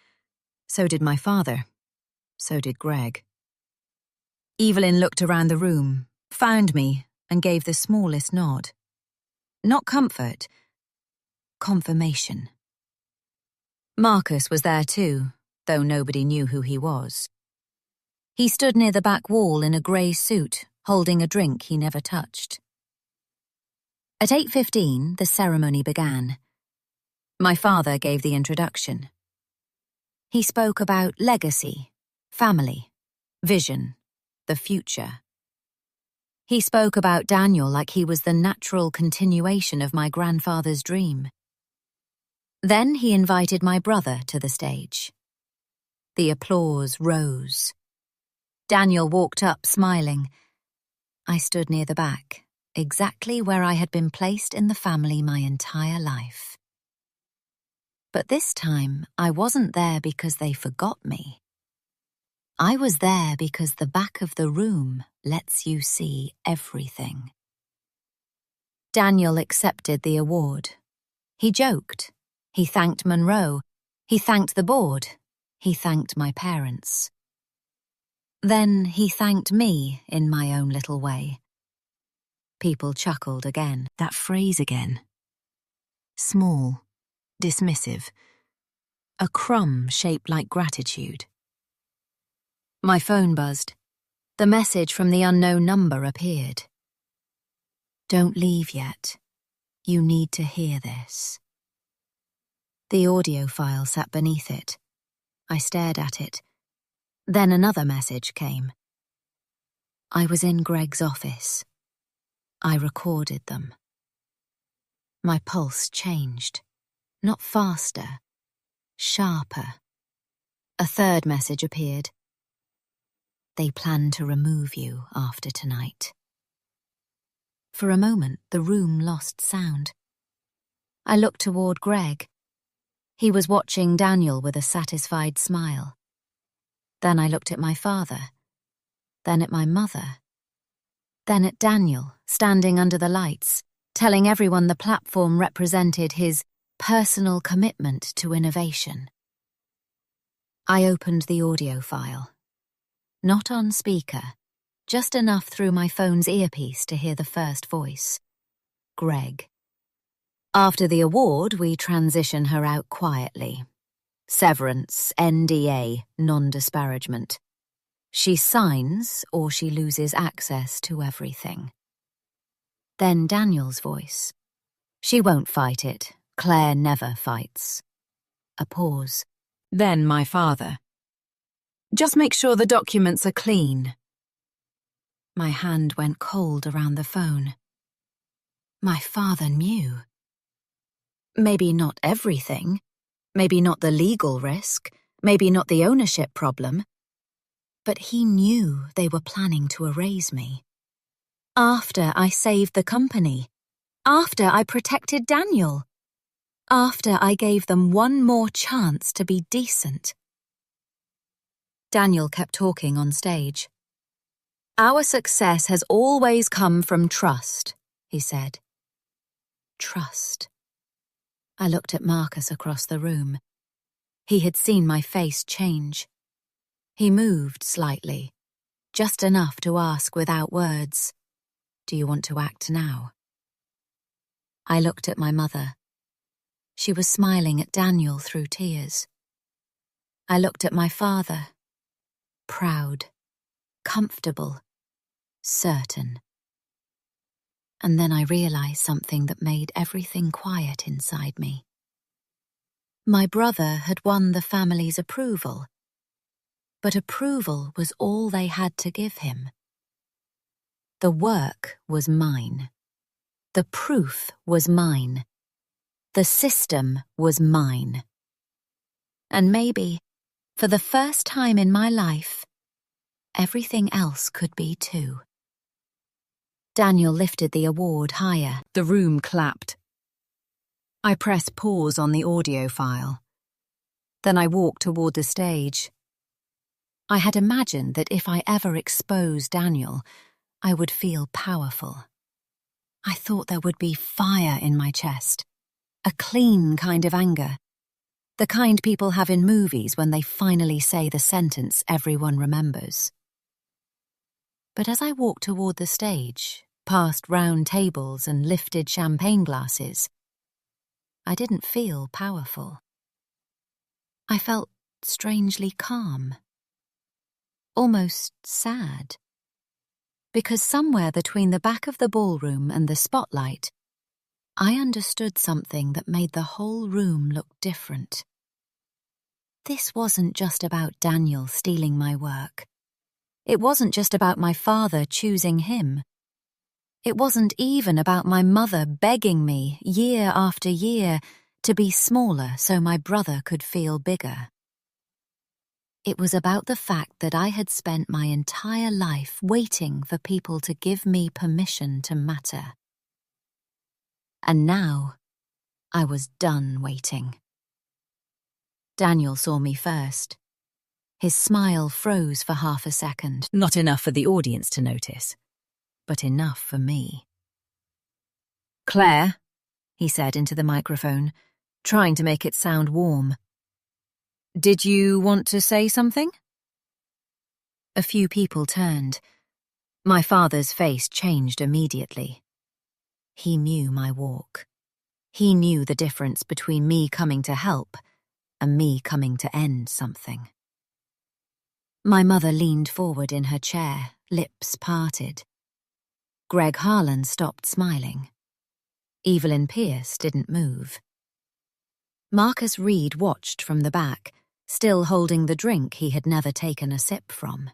So did my father. So did Greg. Evelyn looked around the room, found me, and gave the smallest nod. Not comfort, confirmation. Marcus was there too, though nobody knew who he was. He stood near the back wall in a grey suit, holding a drink he never touched. At 8:15, the ceremony began. My father gave the introduction. He spoke about legacy, family, vision, the future. He spoke about Daniel like he was the natural continuation of my grandfather's dream. Then he invited my brother to the stage. The applause rose. Daniel walked up smiling. I stood near the back, exactly where I had been placed in the family my entire life. But this time, I wasn't there because they forgot me. I was there because the back of the room lets you see everything. Daniel accepted the award. He joked. He thanked Monroe. He thanked the board. He thanked my parents. Then he thanked me in my own little way. People chuckled again. That phrase again. Small, dismissive. A crumb shaped like gratitude. My phone buzzed. The message from the unknown number appeared. "Don't leave yet. You need to hear this." The audio file sat beneath it. I stared at it. Then another message came. I was in Greg's office. I recorded them. My pulse changed. Not faster, sharper. A third message appeared. They plan to remove you after tonight. For a moment, the room lost sound. I looked toward Greg. He was watching Daniel with a satisfied smile. Then I looked at my father. Then at my mother. Then at Daniel, standing under the lights, telling everyone the platform represented his personal commitment to innovation. I opened the audio file. Not on speaker, just enough through my phone's earpiece to hear the first voice. Greg. After the award, we transition her out quietly. Severance, NDA, non-disparagement. She signs or she loses access to everything. Then Daniel's voice. She won't fight it. Claire never fights. A pause. Then my father. Just make sure the documents are clean. My hand went cold around the phone. My father knew. Maybe not everything. Maybe not the legal risk. Maybe not the ownership problem. But he knew they were planning to erase me. After I saved the company. After I protected Daniel. After I gave them one more chance to be decent. Daniel kept talking on stage. Our success has always come from trust, he said. Trust. I looked at Marcus across the room. He had seen my face change. He moved slightly, just enough to ask without words, "Do you want to act now?" I looked at my mother. She was smiling at Daniel through tears. I looked at my father. Proud, comfortable, certain. And then I realized something that made everything quiet inside me. My brother had won the family's approval, but approval was all they had to give him. The work was mine. The proof was mine. The system was mine. And maybe, for the first time in my life, everything else could be too. Daniel lifted the award higher. The room clapped. I pressed pause on the audio file. Then I walked toward the stage. I had imagined that if I ever exposed Daniel, I would feel powerful. I thought there would be fire in my chest, a clean kind of anger, the kind people have in movies when they finally say the sentence everyone remembers. But as I walked toward the stage, past round tables and lifted champagne glasses, I didn't feel powerful. I felt strangely calm, almost sad. Because somewhere between the back of the ballroom and the spotlight, I understood something that made the whole room look different. This wasn't just about Daniel stealing my work. It wasn't just about my father choosing him. It wasn't even about my mother begging me, year after year, to be smaller so my brother could feel bigger. It was about the fact that I had spent my entire life waiting for people to give me permission to matter. And now, I was done waiting. Daniel saw me first. His smile froze for half a second. Not enough for the audience to notice, but enough for me. "Claire," he said into the microphone, trying to make it sound warm. "Did you want to say something?" A few people turned. My father's face changed immediately. He knew my walk. He knew the difference between me coming to help and me coming to end something. My mother leaned forward in her chair, lips parted. Greg Harlan stopped smiling. Evelyn Pierce didn't move. Marcus Reed watched from the back, still holding the drink he had never taken a sip from.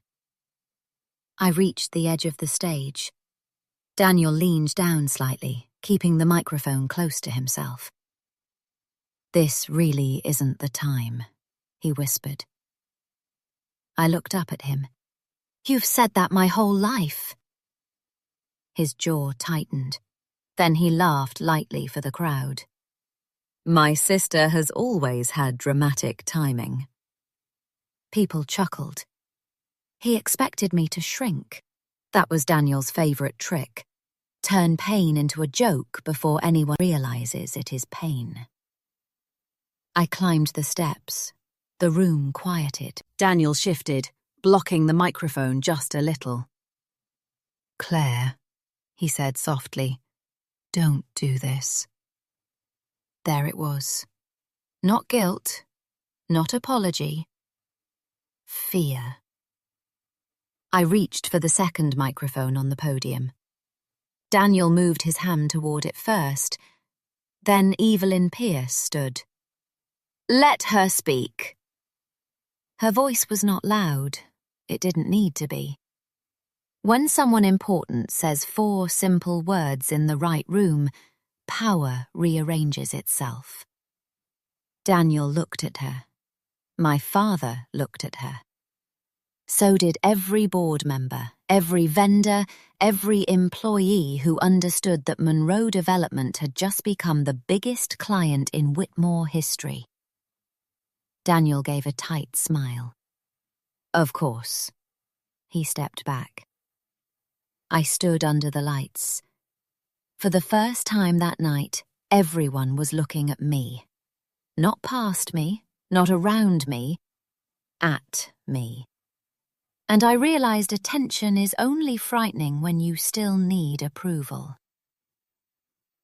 I reached the edge of the stage. Daniel leaned down slightly, keeping the microphone close to himself. "This really isn't the time," he whispered. I looked up at him. "You've said that my whole life." His jaw tightened. Then he laughed lightly for the crowd. "My sister has always had dramatic timing." People chuckled. He expected me to shrink. That was Daniel's favorite trick. Turn pain into a joke before anyone realizes it is pain. I climbed the steps. The room quieted. Daniel shifted, blocking the microphone just a little. "Claire," he said softly, Don't do this. There it was. Not guilt, not apology. Fear. I reached for the second microphone on the podium. Daniel moved his hand toward it first. Then Evelyn Pierce stood. "Let her speak." Her voice was not loud. It didn't need to be. When someone important says 4 simple words in the right room, power rearranges itself. Daniel looked at her. My father looked at her. So did every board member, every vendor, every employee who understood that Monroe Development had just become the biggest client in Whitmore history. Daniel gave a tight smile. Of course. He stepped back. I stood under the lights. For the first time that night, everyone was looking at me. Not past me, not around me, at me. And I realized attention is only frightening when you still need approval.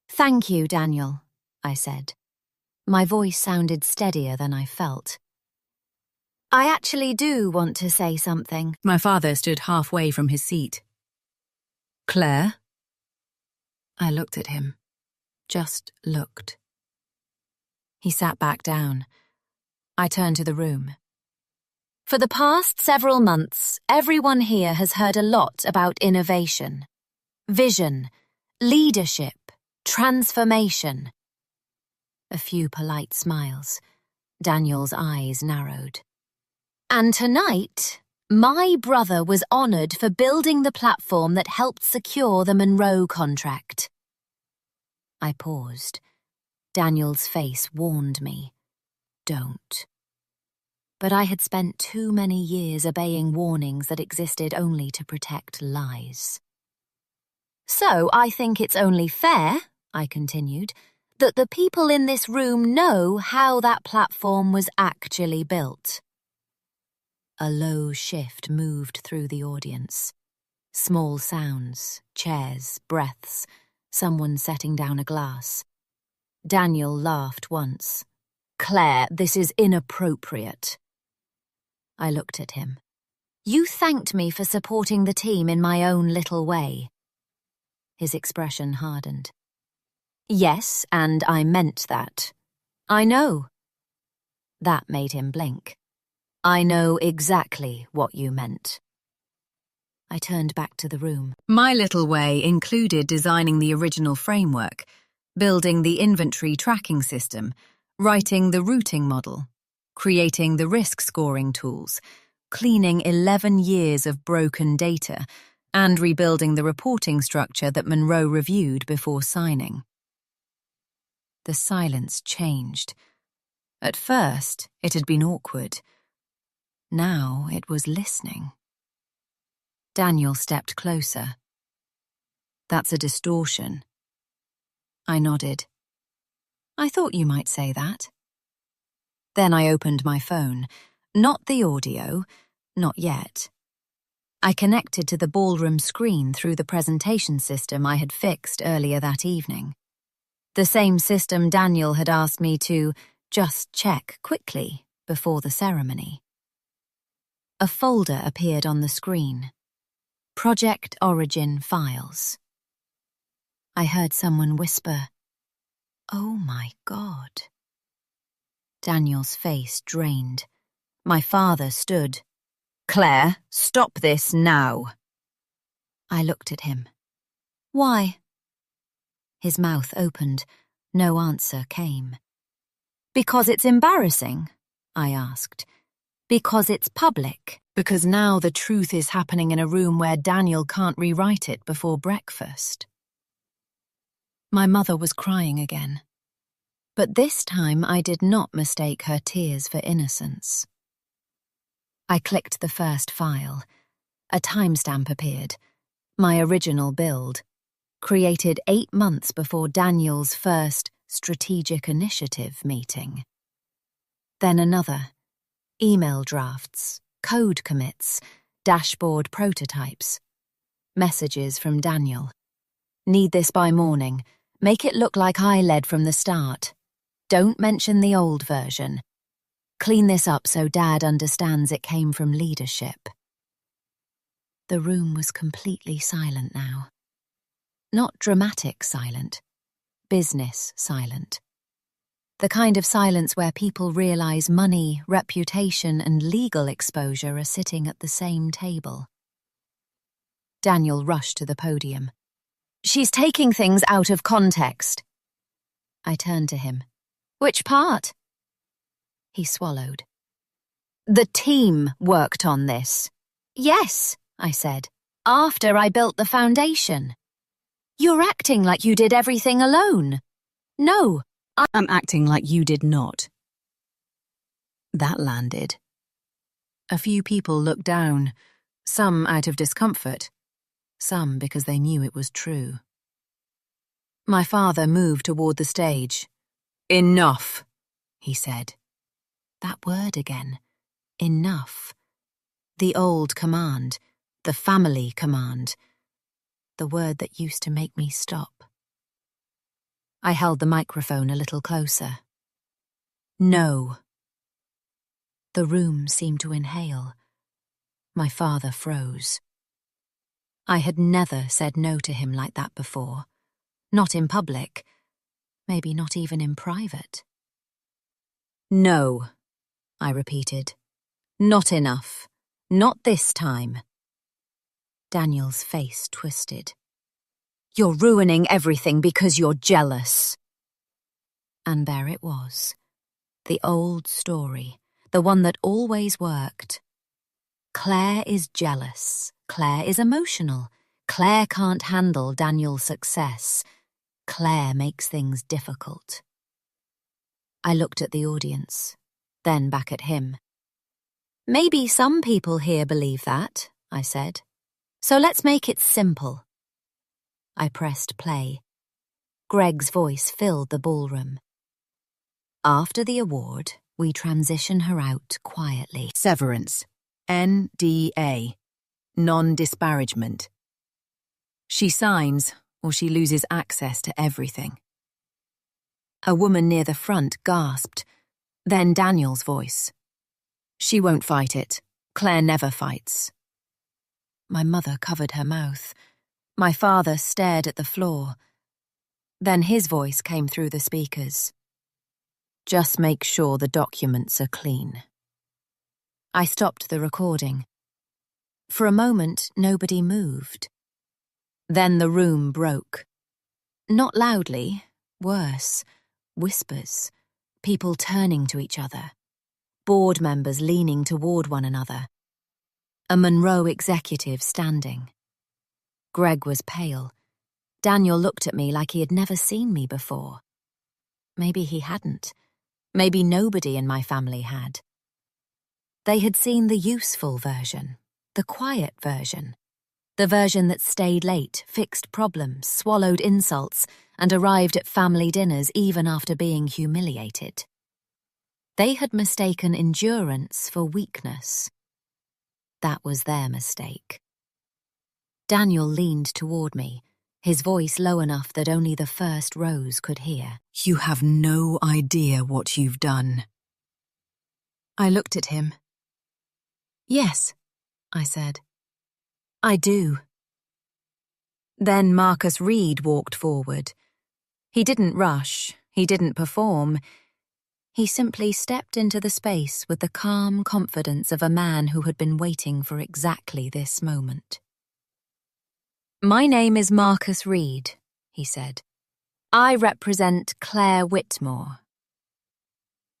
"Thank you, Daniel," I said. My voice sounded steadier than I felt. "I actually do want to say something." My father stood halfway from his seat. "Claire?" I looked at him. Just looked. He sat back down. I turned to the room. "For the past several months, everyone here has heard a lot about innovation, vision, leadership, transformation." A few polite smiles. Daniel's eyes narrowed. "And tonight, my brother was honored for building the platform that helped secure the Monroe contract." I paused. Daniel's face warned me. Don't. But I had spent too many years obeying warnings that existed only to protect lies. "So I think it's only fair," I continued, "that the people in this room know how that platform was actually built." A low shift moved through the audience. Small sounds, chairs, breaths, someone setting down a glass. Daniel laughed once. "Claire, this is inappropriate." I looked at him. "You thanked me for supporting the team in my own little way." His expression hardened. "Yes, and I meant that." "I know." That made him blink. "I know exactly what you meant." I turned back to the room. My little way included designing the original framework, building the inventory tracking system, writing the routing model, creating the risk scoring tools, cleaning 11 years of broken data, and rebuilding the reporting structure that Monroe reviewed before signing. The silence changed. At first, it had been awkward. Now it was listening. Daniel stepped closer. "That's a distortion." I nodded. "I thought you might say that." Then I opened my phone. Not the audio, not yet. I connected to the ballroom screen through the presentation system I had fixed earlier that evening. The same system Daniel had asked me to just check quickly before the ceremony. A folder appeared on the screen. Project Origin Files. I heard someone whisper, "Oh my God." Daniel's face drained. My father stood. "Claire, stop this now." I looked at him. "Why?" His mouth opened. No answer came. "Because it's embarrassing?" I asked. "Because it's public?" Because now the truth is happening in a room where Daniel can't rewrite it before breakfast. My mother was crying again. But this time I did not mistake her tears for innocence. I clicked the first file. A timestamp appeared. My original build, created 8 months before Daniel's first strategic initiative meeting. Then another. Email drafts, code commits, dashboard prototypes. Messages from Daniel. "Need this by morning. Make it look like I led from the start. Don't mention the old version. Clean this up so Dad understands it came from leadership." The room was completely silent now. Not dramatic silent, business silent. The kind of silence where people realize money, reputation, and legal exposure are sitting at the same table. Daniel rushed to the podium. "She's taking things out of context." I turned to him. "Which part?" He swallowed. "The team worked on this." "Yes," I said, "after I built the foundation." "You're acting like you did everything alone." "No, I'm acting like you did not." That landed. A few people looked down, some out of discomfort, some because they knew it was true. My father moved toward the stage. "Enough," he said. That word again. Enough. The old command, the family command, the word that used to make me stop. I held the microphone a little closer. "No." The room seemed to inhale. My father froze. I had never said no to him like that before. Not in public. Maybe not even in private. "No," I repeated. "Not enough. Not this time." Daniel's face twisted. "You're ruining everything because you're jealous." And there it was. The old story. The one that always worked. Claire is jealous. Claire is emotional. Claire can't handle Daniel's success. Claire makes things difficult. I looked at the audience, then back at him. "Maybe some people here believe that," I said. "So let's make it simple." I pressed play. Greg's voice filled the ballroom. "After the award, we transition her out quietly." Severance. NDA. Non-disparagement. She signs, or she loses access to everything. A woman near the front gasped, then Daniel's voice. "She won't fight it. Claire never fights." My mother covered her mouth. My father stared at the floor. Then his voice came through the speakers. "Just make sure the documents are clean." I stopped the recording. For a moment, nobody moved. Then the room broke. Not loudly, worse, whispers, people turning to each other, board members leaning toward one another, a Monroe executive standing. Greg was pale. Daniel looked at me like he had never seen me before. Maybe he hadn't. Maybe nobody in my family had. They had seen the useful version, the quiet version, the version that stayed late, fixed problems, swallowed insults, and arrived at family dinners even after being humiliated. They had mistaken endurance for weakness. That was their mistake. Daniel leaned toward me, his voice low enough that only the first rows could hear. "You have no idea what you've done." I looked at him. "Yes," I said. "I do." Then Marcus Reed walked forward. He didn't rush, he didn't perform. He simply stepped into the space with the calm confidence of a man who had been waiting for exactly this moment. "My name is Marcus Reed," he said. "I represent Claire Whitmore."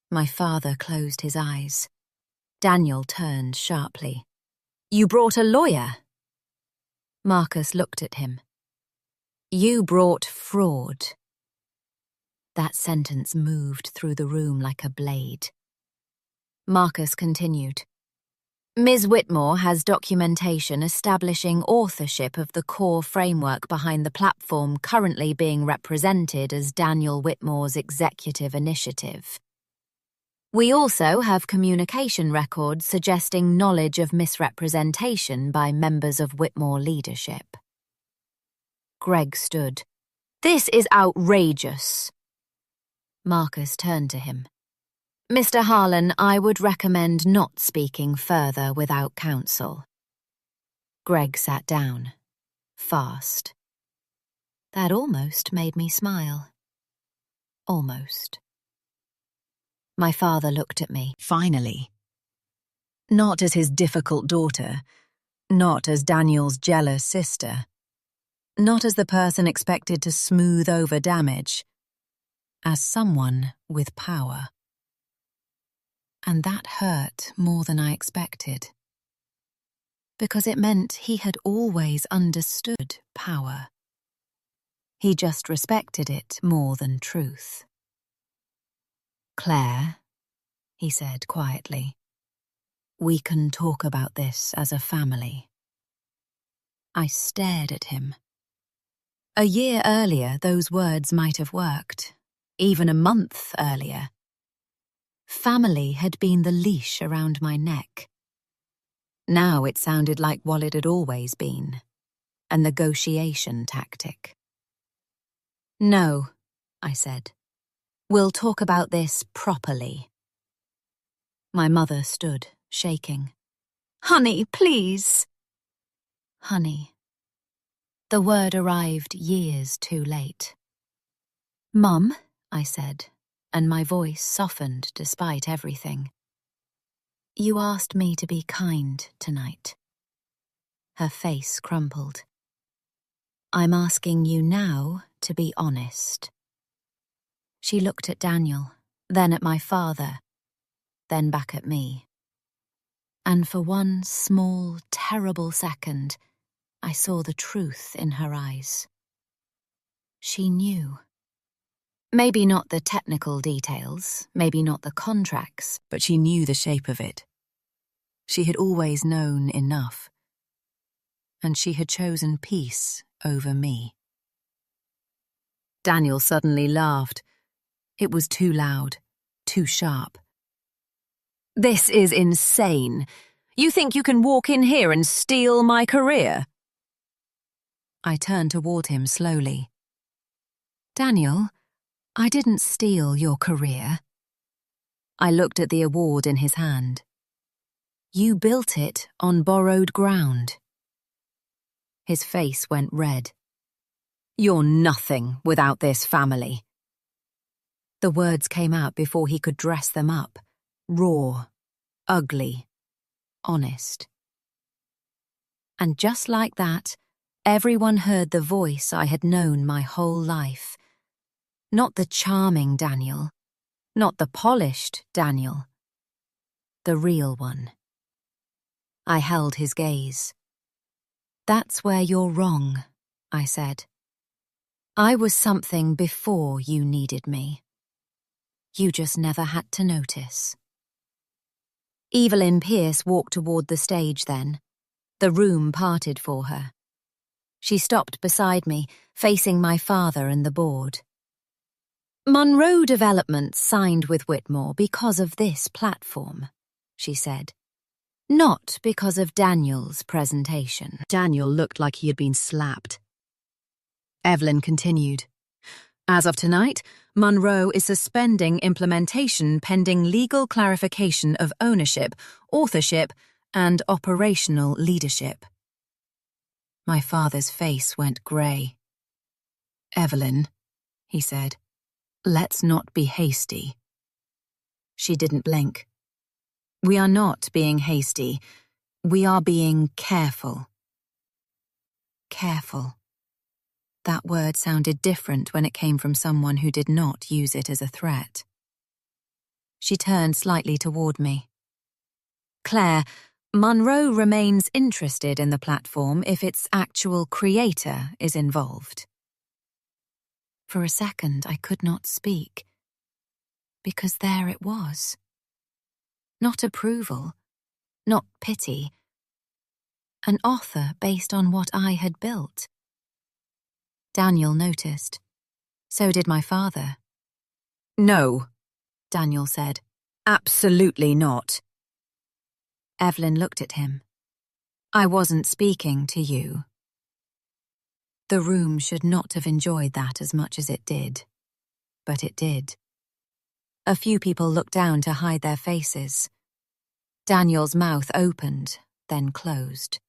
My father closed his eyes. Daniel turned sharply. "You brought a lawyer?" Marcus looked at him. "You brought fraud." That sentence moved through the room like a blade. Marcus continued. "Ms. Whitmore has documentation establishing authorship of the core framework behind the platform currently being represented as Daniel Whitmore's executive initiative. We also have communication records suggesting knowledge of misrepresentation by members of Whitmore leadership." Greg stood. This is outrageous. Marcus turned to him. Mr. Harlan, I would recommend not speaking further without counsel. Greg sat down, fast. That almost made me smile. Almost. My father looked at me. Finally. Not as his difficult daughter, not as Daniel's jealous sister, not as the person expected to smooth over damage, as someone with power. And that hurt more than I expected, because it meant he had always understood power. He just respected it more than truth. Claire, he said quietly, we can talk about this as a family. I stared at him. A year earlier, those words might have worked, even a month earlier. Family had been the leash around my neck. Now it sounded like what it had always been, a negotiation tactic. No, I said. We'll talk about this properly. My mother stood, shaking. Honey, please. Honey. The word arrived years too late. Mum, I said, and my voice softened despite everything. You asked me to be kind tonight. Her face crumpled. I'm asking you now to be honest. She looked at Daniel, then at my father, then back at me. And for one small, terrible second, I saw the truth in her eyes. She knew. Maybe not the technical details, maybe not the contracts, but she knew the shape of it. She had always known enough. And she had chosen peace over me. Daniel suddenly laughed. It was too loud, too sharp. This is insane. You think you can walk in here and steal my career? I turned toward him slowly. Daniel, I didn't steal your career. I looked at the award in his hand. You built it on borrowed ground. His face went red. You're nothing without this family. The words came out before he could dress them up. Raw, ugly, honest. And just like that, everyone heard the voice I had known my whole life. Not the charming Daniel, not the polished Daniel. The real one. I held his gaze. That's where you're wrong, I said. I was something before you needed me. You just never had to notice. Evelyn Pierce walked toward the stage then. The room parted for her. She stopped beside me, facing my father and the board. Monroe Development signed with Whitmore because of this platform, she said. Not because of Daniel's presentation. Daniel looked like he had been slapped. Evelyn continued. As of tonight, Monroe is suspending implementation pending legal clarification of ownership, authorship, and operational leadership. My father's face went grey. Evelyn, he said, let's not be hasty. She didn't blink. We are not being hasty. We are being careful. Careful. That word sounded different when it came from someone who did not use it as a threat. She turned slightly toward me. Claire, Monroe remains interested in the platform if its actual creator is involved. For a second, I could not speak. Because there it was. Not approval, not pity. An offer based on what I had built. Daniel noticed. So did my father. No, Daniel said. Absolutely not. Evelyn looked at him. I wasn't speaking to you. The room should not have enjoyed that as much as it did. But it did. A few people looked down to hide their faces. Daniel's mouth opened, then closed.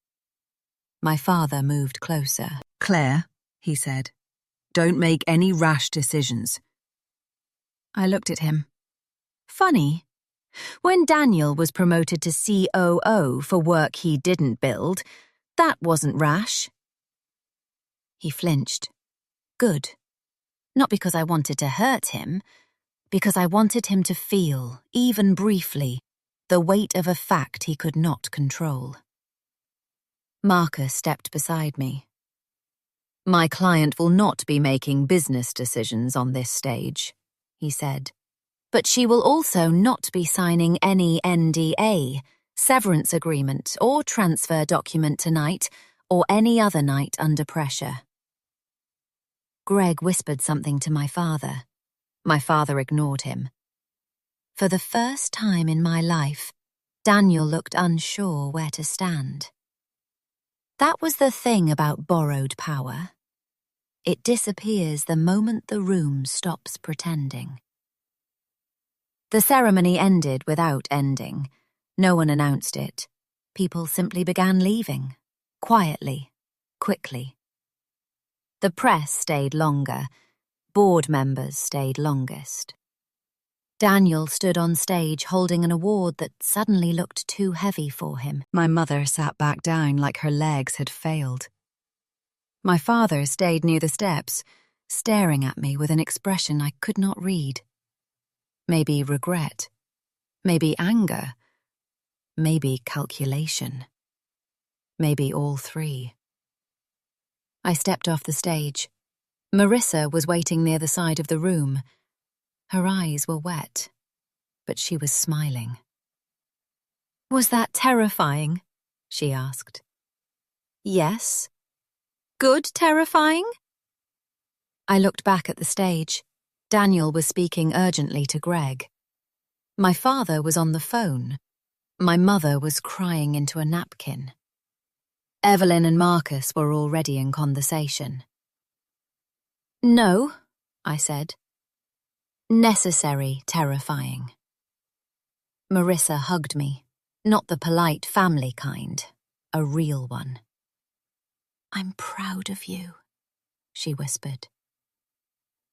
My father moved closer. "Claire," he said, "don't make any rash decisions." I looked at him. Funny. When Daniel was promoted to COO for work he didn't build, that wasn't rash. He flinched. Good. Not because I wanted to hurt him, because I wanted him to feel, even briefly, the weight of a fact he could not control. Marcus stepped beside me. "My client will not be making business decisions on this stage," he said. "But she will also not be signing any NDA, severance agreement, or transfer document tonight, or any other night under pressure." Greg whispered something to my father. My father ignored him. For the first time in my life, Daniel looked unsure where to stand. That was the thing about borrowed power. It disappears the moment the room stops pretending. The ceremony ended without ending. No one announced it. People simply began leaving, quietly, quickly. The press stayed longer. Board members stayed longest. Daniel stood on stage holding an award that suddenly looked too heavy for him. My mother sat back down like her legs had failed. My father stayed near the steps, staring at me with an expression I could not read. Maybe regret. Maybe anger. Maybe calculation. Maybe all three. I stepped off the stage. Marissa was waiting near the side of the room. Her eyes were wet, but she was smiling. "Was that terrifying?" she asked. "Yes." "Good terrifying?" I looked back at the stage. Daniel was speaking urgently to Greg. My father was on the phone. My mother was crying into a napkin. Evelyn and Marcus were already in conversation. "No," I said. "Necessary terrifying." Marissa hugged me, not the polite family kind, a real one. "I'm proud of you," she whispered.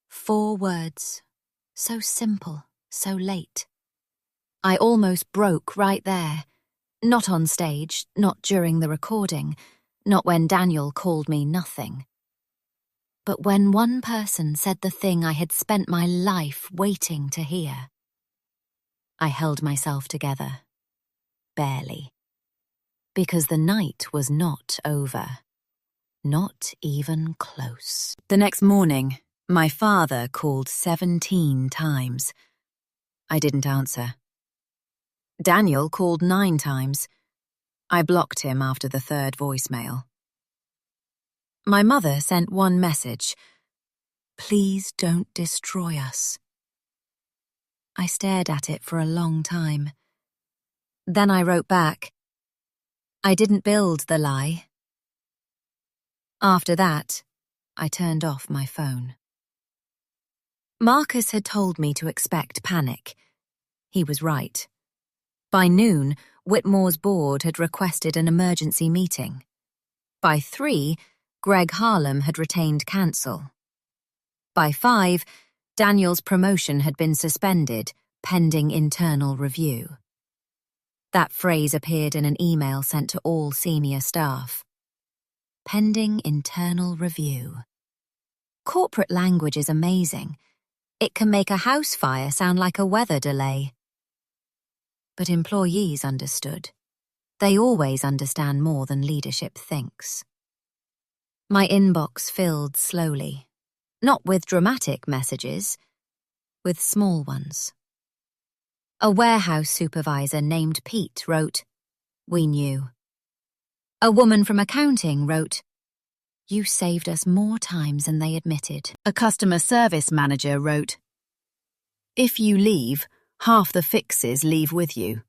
4 words, so simple, so late. I almost broke right there. Not on stage, not during the recording, not when Daniel called me nothing. But when one person said the thing I had spent my life waiting to hear. I held myself together. Barely. Because the night was not over. Not even close. The next morning, my father called 17 times. I didn't answer. Daniel called 9 times. I blocked him after the 3rd voicemail. My mother sent one message. "Please don't destroy us." I stared at it for a long time. Then I wrote back, "I didn't build the lie." After that, I turned off my phone. Marcus had told me to expect panic. He was right. By noon, Whitmore's board had requested an emergency meeting. By 3, Greg Harlem had retained counsel. By 5, Daniel's promotion had been suspended, pending internal review. That phrase appeared in an email sent to all senior staff. Pending internal review. Corporate language is amazing. It can make a house fire sound like a weather delay. But employees understood. They always understand more than leadership thinks. My inbox filled slowly. Not with dramatic messages, with small ones. A warehouse supervisor named Pete wrote, "We knew." A woman from accounting wrote, "You saved us more times than they admitted." A customer service manager wrote, "If you leave, half the fixes leave with you."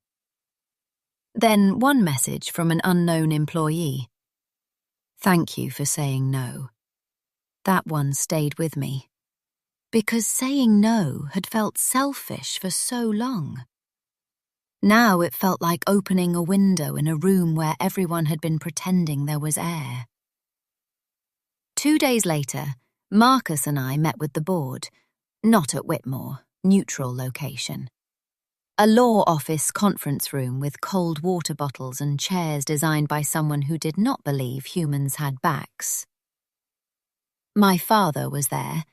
Then one message from an unknown employee. "Thank you for saying no. That one stayed with me. Because saying no had felt selfish for so long. Now it felt like opening a window in a room where everyone had been pretending there was air. 2 days later, Marcus and I met with the board, not at Whitmore, neutral location. A law office conference room with cold water bottles and chairs designed by someone who did not believe humans had backs. My father was there.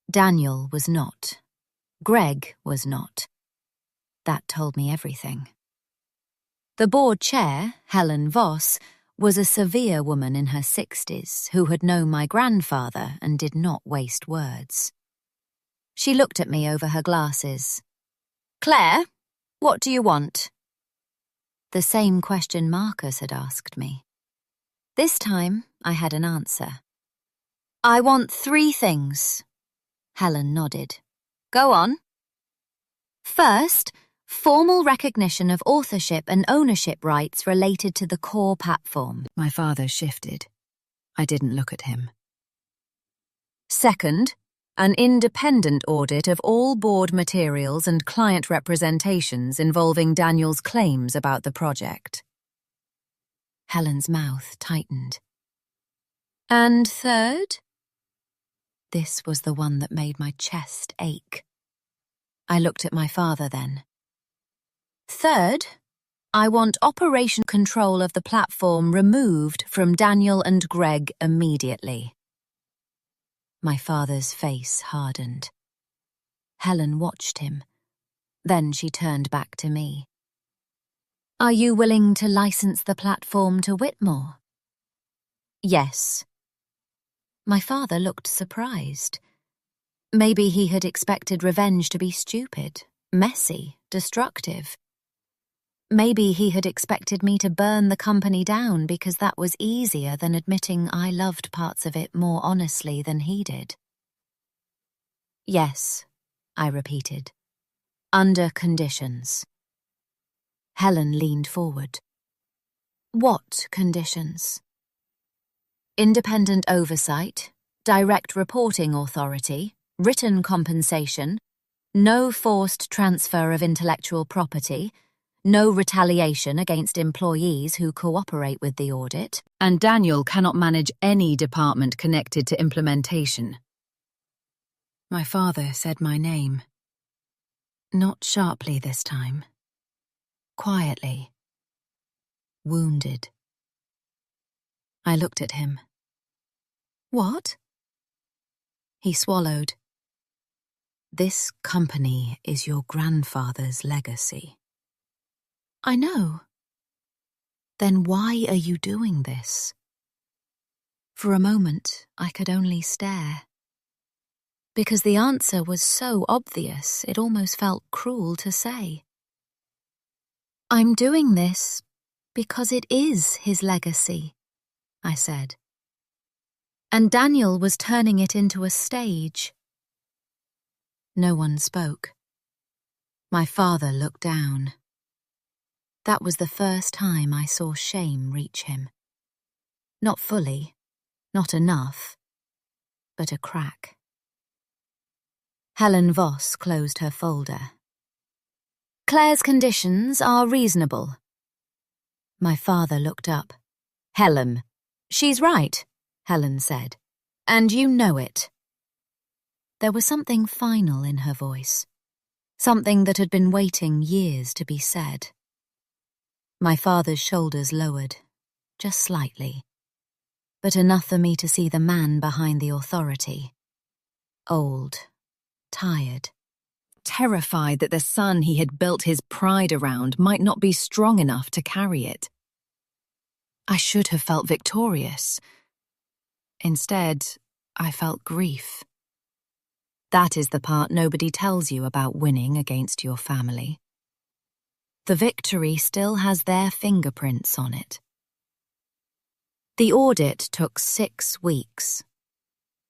Daniel was not. Greg was not. That told me everything. The board chair, Helen Voss, was a severe woman in her 60s who had known my grandfather and did not waste words. She looked at me over her glasses. "Claire, what do you want?" The same question Marcus had asked me. This time, I had an answer. "I want 3 things." Helen nodded. "Go on." "First, formal recognition of authorship and ownership rights related to the core platform." My father shifted. I didn't look at him. "Second, an independent audit of all board materials and client representations involving Daniel's claims about the project." Helen's mouth tightened. "And third?" This was the one that made my chest ache. I looked at my father then. "Third, I want operation control of the platform removed from Daniel and Greg immediately." My father's face hardened. Helen watched him. Then she turned back to me. "Are you willing to license the platform to Whitmore?" "Yes." My father looked surprised. Maybe he had expected revenge to be stupid, messy, destructive. Maybe he had expected me to burn the company down because that was easier than admitting I loved parts of it more honestly than he did. "Yes," I repeated. "Under conditions." Helen leaned forward. "What conditions?" "Independent oversight, direct reporting authority, written compensation, no forced transfer of intellectual property, no retaliation against employees who cooperate with the audit, and Daniel cannot manage any department connected to implementation." My father said my name. Not sharply this time. Quietly. Wounded. I looked at him. "What?" He swallowed. "This company is your grandfather's legacy." "I know." "Then why are you doing this?" For a moment, I could only stare. Because the answer was so obvious, it almost felt cruel to say. "I'm doing this because it is his legacy," I said. "And Daniel was turning it into a stage." No one spoke. My father looked down. That was the first time I saw shame reach him. Not fully, not enough, but a crack. Helen Voss closed her folder. "Claire's conditions are reasonable." My father looked up. "Helen, she's right," Helen said. "And you know it." There was something final in her voice. Something that had been waiting years to be said. My father's shoulders lowered, just slightly, but enough for me to see the man behind the authority. Old, tired. Terrified that the son he had built his pride around might not be strong enough to carry it. I should have felt victorious. Instead, I felt grief. That is the part nobody tells you about winning against your family. The victory still has their fingerprints on it. The audit took 6 weeks.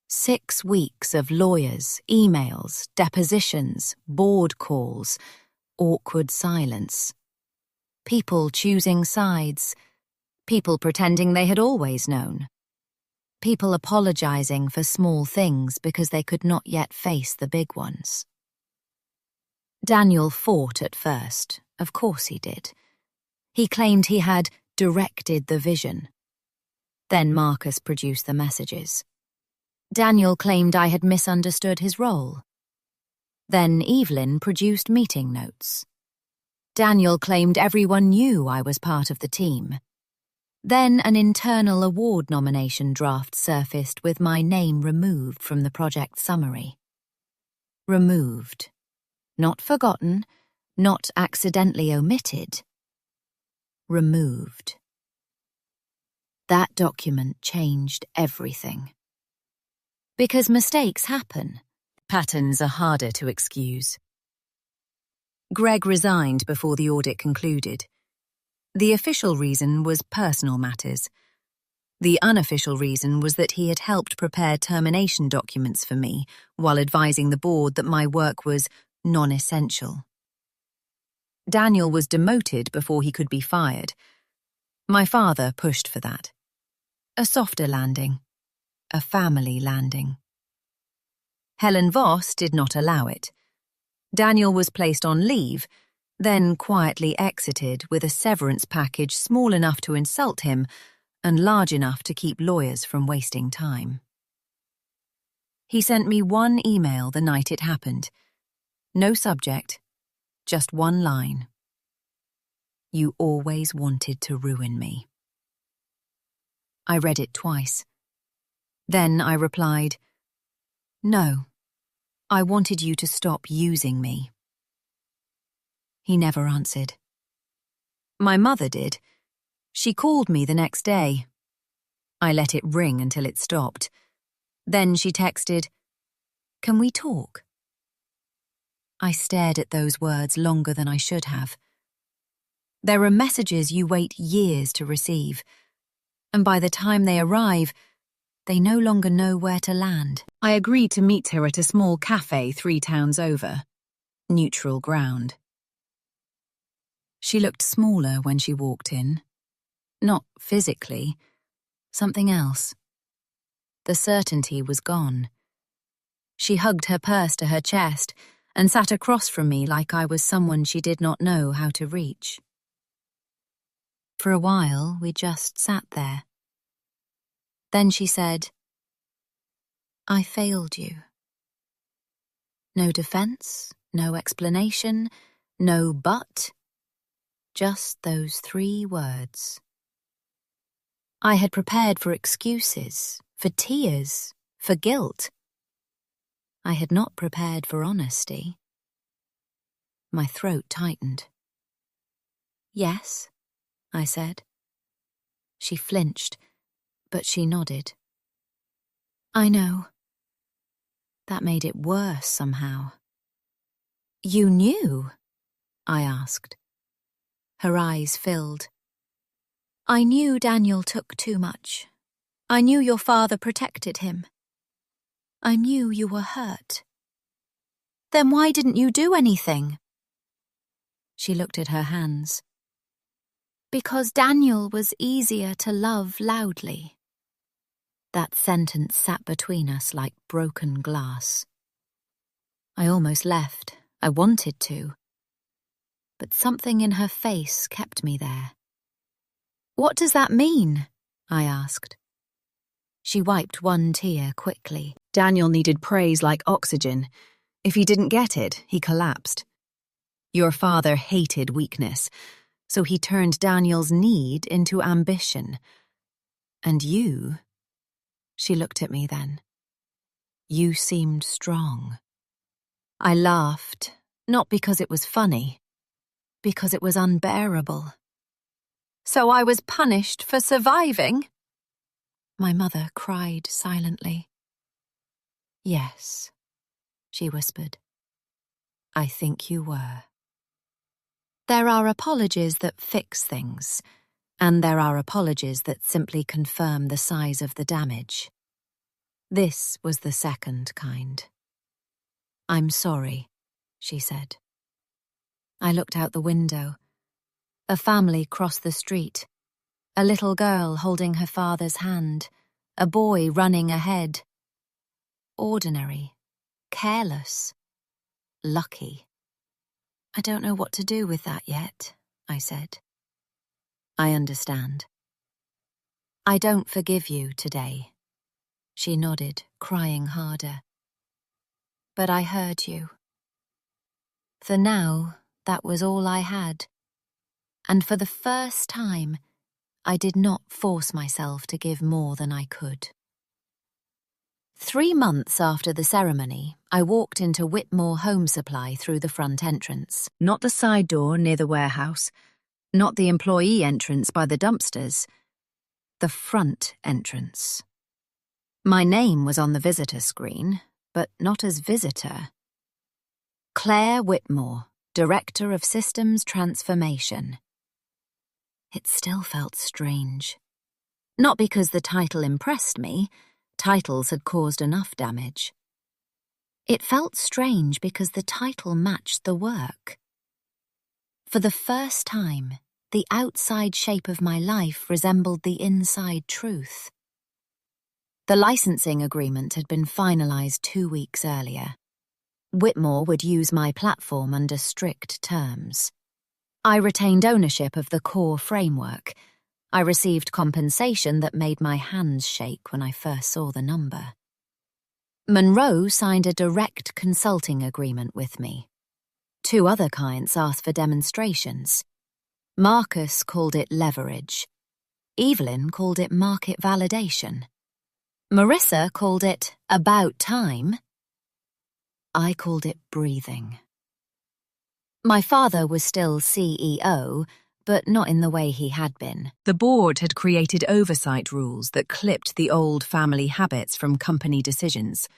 6 weeks of lawyers, emails, depositions, board calls, awkward silence. People choosing sides. People pretending they had always known. People apologizing for small things because they could not yet face the big ones. Daniel fought at first, of course he did. He claimed he had directed the vision. Then Marcus produced the messages. Daniel claimed I had misunderstood his role. Then Evelyn produced meeting notes. Daniel claimed everyone knew I was part of the team. Then an internal award nomination draft surfaced with my name removed from the project summary. Removed. Not forgotten, not accidentally omitted. Removed. That document changed everything. Because mistakes happen. Patterns are harder to excuse. Greg resigned before the audit concluded. The official reason was personal matters. The unofficial reason was that he had helped prepare termination documents for me while advising the board that my work was non-essential. Daniel was demoted before he could be fired. My father pushed for that. A softer landing. A family landing. Helen Voss did not allow it. Daniel was placed on leave, then quietly exited with a severance package small enough to insult him and large enough to keep lawyers from wasting time. He sent me one email the night it happened. No subject, just one line. You always wanted to ruin me. I read it twice. Then I replied, No, I wanted you to stop using me. He never answered. My mother did. She called me the next day. I let it ring until it stopped. Then she texted, Can we talk? I stared at those words longer than I should have. There are messages you wait years to receive, and by the time they arrive, they no longer know where to land. I agreed to meet her at a small cafe 3 towns over. Neutral ground. She looked smaller when she walked in. Not physically. Something else. The certainty was gone. She hugged her purse to her chest and sat across from me like I was someone she did not know how to reach. For a while, we just sat there. Then she said, I failed you. No defense, no explanation, no but. Just those 3 words. I had prepared for excuses, for tears, for guilt. I had not prepared for honesty. My throat tightened. Yes, I said. She flinched, but she nodded. I know. That made it worse somehow. You knew? I asked. Her eyes filled. I knew Daniel took too much. I knew your father protected him. I knew you were hurt. Then why didn't you do anything? She looked at her hands. Because Daniel was easier to love loudly. That sentence sat between us like broken glass. I almost left. I wanted to. But something in her face kept me there. What does that mean? I asked. She wiped one tear quickly. Daniel needed praise like oxygen. If he didn't get it, he collapsed. Your father hated weakness, so he turned Daniel's need into ambition. And you? She looked at me then. You seemed strong. I laughed, not because it was funny, because it was unbearable. So I was punished for surviving? My mother cried silently. Yes, she whispered. I think you were. There are apologies that fix things, and there are apologies that simply confirm the size of the damage. This was the second kind. I'm sorry, she said. I looked out the window. A family crossed the street. A little girl holding her father's hand, a boy running ahead. Ordinary, careless, lucky. I don't know what to do with that yet, I said. I understand. I don't forgive you today. She nodded, crying harder. But I heard you. For now, that was all I had. And for the first time, I did not force myself to give more than I could. 3 months after the ceremony, I walked into Whitmore Home Supply through the front entrance. Not the side door near the warehouse, not the employee entrance by the dumpsters, the front entrance. My name was on the visitor screen, but not as visitor. Claire Whitmore, Director of Systems Transformation. It still felt strange. Not because the title impressed me. Titles had caused enough damage. It felt strange because the title matched the work. For the first time, the outside shape of my life resembled the inside truth. The licensing agreement had been finalized 2 weeks earlier. Whitmore would use my platform under strict terms. I retained ownership of the core framework. I received compensation that made my hands shake when I first saw the number. Monroe signed a direct consulting agreement with me. 2 other clients asked for demonstrations. Marcus called it leverage. Evelyn called it market validation. Marissa called it about time. I called it breathing. My father was still CEO, but not in the way he had been. The board had created oversight rules that clipped the old family habits from company decisions.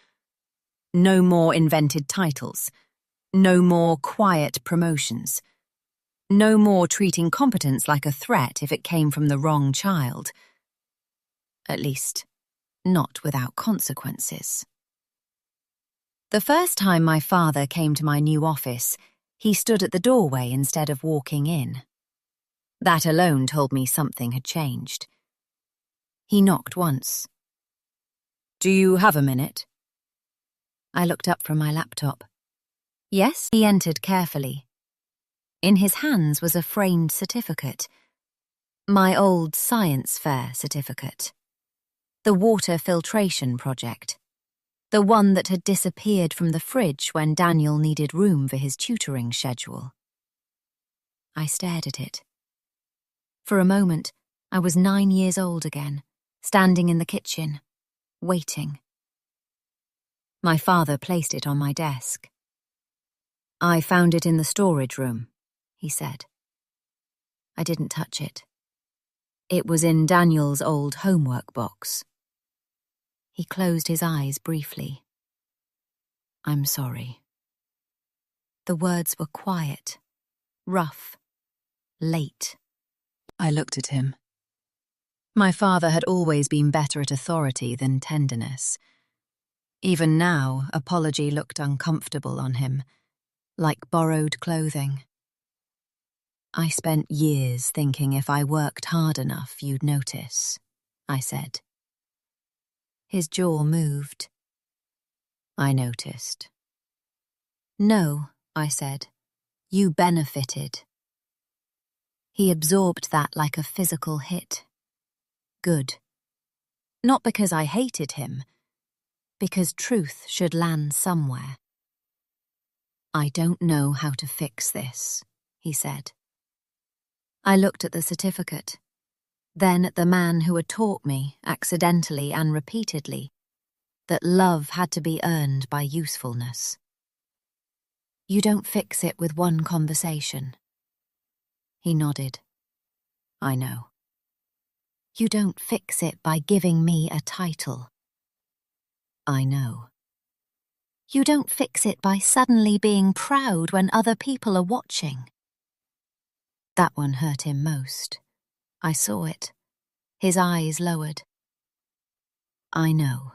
No more invented titles. No more quiet promotions. No more treating competence like a threat if it came from the wrong child. At least, not without consequences. The first time my father came to my new office, he stood at the doorway instead of walking in. That alone told me something had changed. He knocked once. "Do you have a minute?" I looked up from my laptop. Yes, he entered carefully. In his hands was a framed certificate. My old science fair certificate. The water filtration project. The one that had disappeared from the fridge when Daniel needed room for his tutoring schedule. I stared at it. For a moment, I was 9 years old again, standing in the kitchen, waiting. My father placed it on my desk. "I found it in the storage room," he said. I didn't touch it. It was in Daniel's old homework box. He closed his eyes briefly. "I'm sorry." The words were quiet, rough, late. I looked at him. My father had always been better at authority than tenderness. Even now, apology looked uncomfortable on him, like borrowed clothing. "I spent years thinking if I worked hard enough you'd notice," I said. His jaw moved. "I noticed." "No," I said. "You benefited." He absorbed that like a physical hit. Good. Not because I hated him, because truth should land somewhere. "I don't know how to fix this," he said. I looked at the certificate, then at the man who had taught me, accidentally and repeatedly, that love had to be earned by usefulness. "You don't fix it with one conversation." He nodded. "I know." "You don't fix it by giving me a title." "I know." "You don't fix it by suddenly being proud when other people are watching." That one hurt him most. I saw it. His eyes lowered. "I know."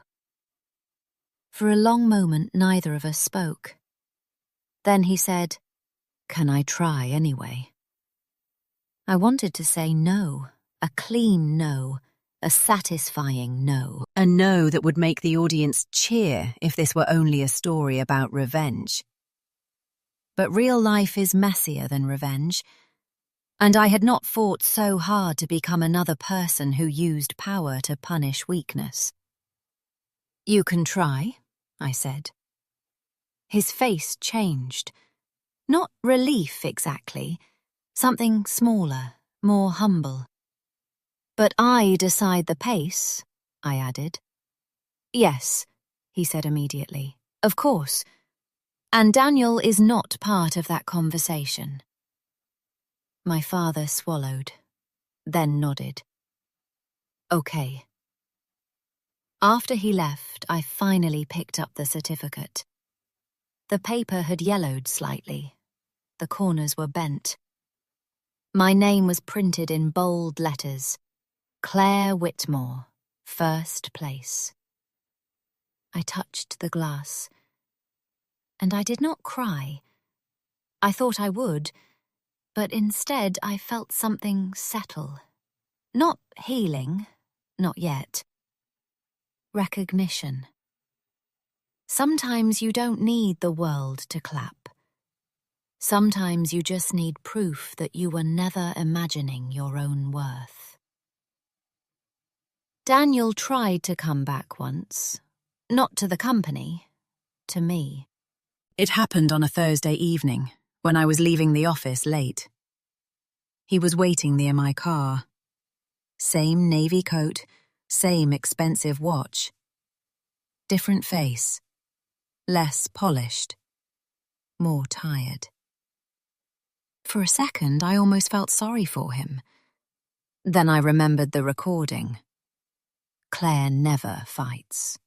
For a long moment, neither of us spoke. Then he said, "Can I try anyway?" I wanted to say no, a clean no, A satisfying no. A no that would make the audience cheer if this were only a story about revenge. But real life is messier than revenge, and I had not fought so hard to become another person who used power to punish weakness. You can try, I said. His face changed. Not relief exactly, something smaller, more humble. But I decide the pace, I added. Yes, he said immediately. Of course. And Daniel is not part of that conversation. My father swallowed, then nodded. Okay. After he left, I finally picked up the certificate. The paper had yellowed slightly. The corners were bent. My name was printed in bold letters. Claire Whitmore, first place. I touched the glass, and I did not cry. I thought I would, but instead I felt something settle. Not healing, not yet. Recognition. Sometimes you don't need the world to clap. Sometimes you just need proof that you were never imagining your own worth. Daniel tried to come back once. Not to the company, to me. It happened on a Thursday evening, when I was leaving the office late. He was waiting near my car. Same navy coat, same expensive watch. Different face. Less polished. More tired. For a second, I almost felt sorry for him. Then I remembered the recording. Claire never fights.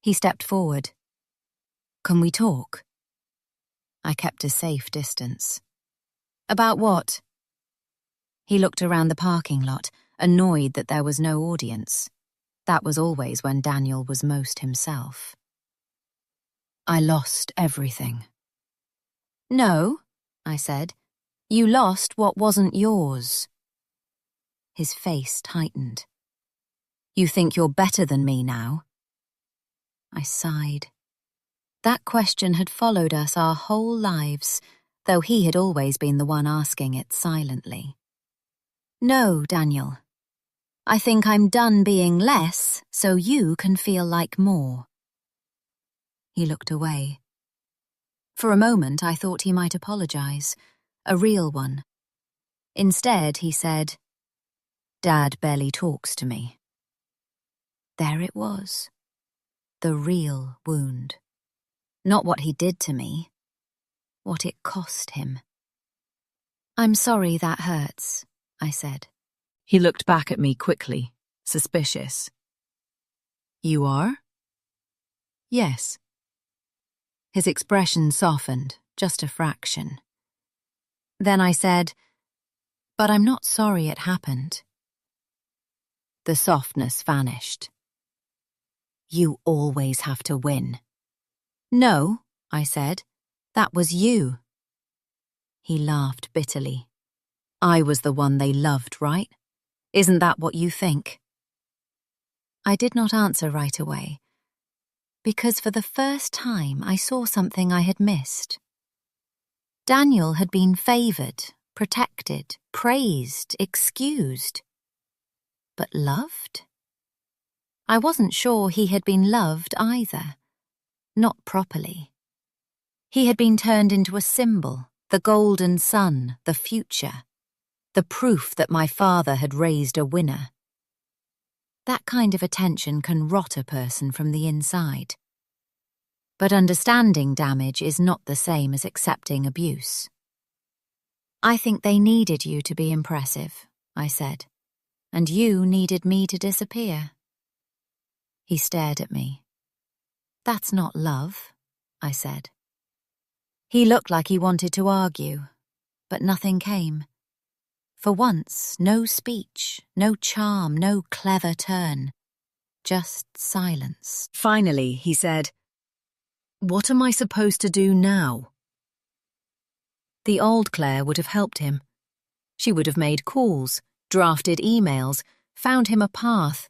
He stepped forward. Can we talk? I kept a safe distance. About what? He looked around the parking lot, annoyed that there was no audience. That was always when Daniel was most himself. I lost everything. No, I said. You lost what wasn't yours. His face tightened. You think you're better than me now? I sighed. That question had followed us our whole lives, though he had always been the one asking it silently. No, Daniel. I think I'm done being less, so you can feel like more. He looked away. For a moment I thought he might apologize, a real one. Instead, he said, Dad barely talks to me. There it was. The real wound. Not what he did to me. What it cost him. I'm sorry that hurts, I said. He looked back at me quickly, suspicious. You are? Yes. His expression softened, just a fraction. Then I said, but I'm not sorry it happened. The softness vanished. You always have to win. No, I said. That was you. He laughed bitterly. I was the one they loved, right? Isn't that what you think? I did not answer right away, because for the first time I saw something I had missed. Daniel had been favoured, protected, praised, excused. But loved? I wasn't sure he had been loved either. Not properly. He had been turned into a symbol, the golden sun, the future, the proof that my father had raised a winner. That kind of attention can rot a person from the inside. But understanding damage is not the same as accepting abuse. I think they needed you to be impressive, I said, and you needed me to disappear. He stared at me. That's not love, I said. He looked like he wanted to argue, but nothing came. For once, no speech, no charm, no clever turn. Just silence. Finally, he said, What am I supposed to do now? The old Claire would have helped him. She would have made calls, drafted emails, found him a path,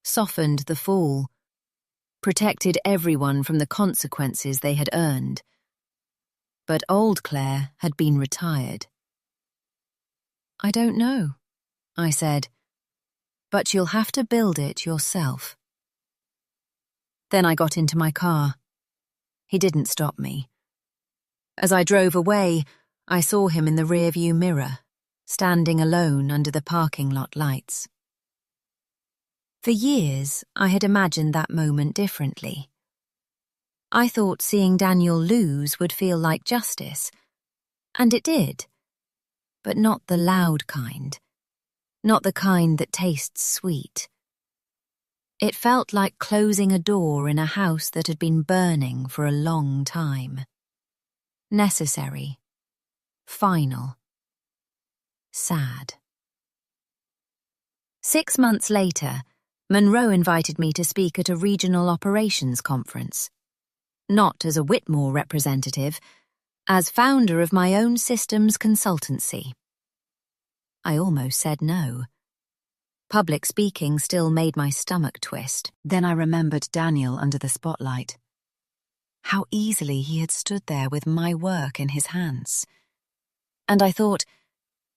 softened the fall, protected everyone from the consequences they had earned. But old Claire had been retired. "I don't know," I said, "but you'll have to build it yourself." Then I got into my car. He didn't stop me. As I drove away, I saw him in the rearview mirror, standing alone under the parking lot lights. For years, I had imagined that moment differently. I thought seeing Daniel lose would feel like justice, and it did, but not the loud kind, not the kind that tastes sweet. It felt like closing a door in a house that had been burning for a long time. Necessary, final, sad. 6 months later, Monroe invited me to speak at a regional operations conference. Not as a Whitmore representative, as founder of my own systems consultancy. I almost said no. Public speaking still made my stomach twist. Then I remembered Daniel under the spotlight. How easily he had stood there with my work in his hands. And I thought,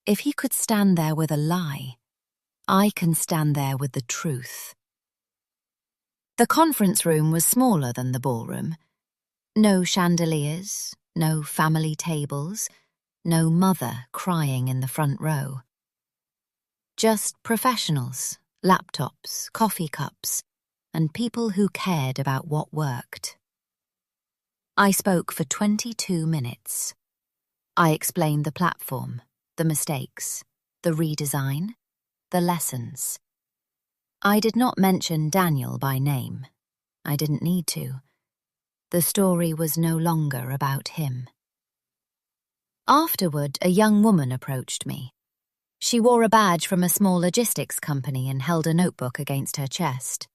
if he could stand there with a lie, I can stand there with the truth. The conference room was smaller than the ballroom. No chandeliers, no family tables, no mother crying in the front row. Just professionals, laptops, coffee cups, and people who cared about what worked. I spoke for 22 minutes. I explained the platform, the mistakes, the redesign, the lessons. I did not mention Daniel by name. I didn't need to. The story was no longer about him. Afterward, a young woman approached me. She wore a badge from a small logistics company and held a notebook against her chest.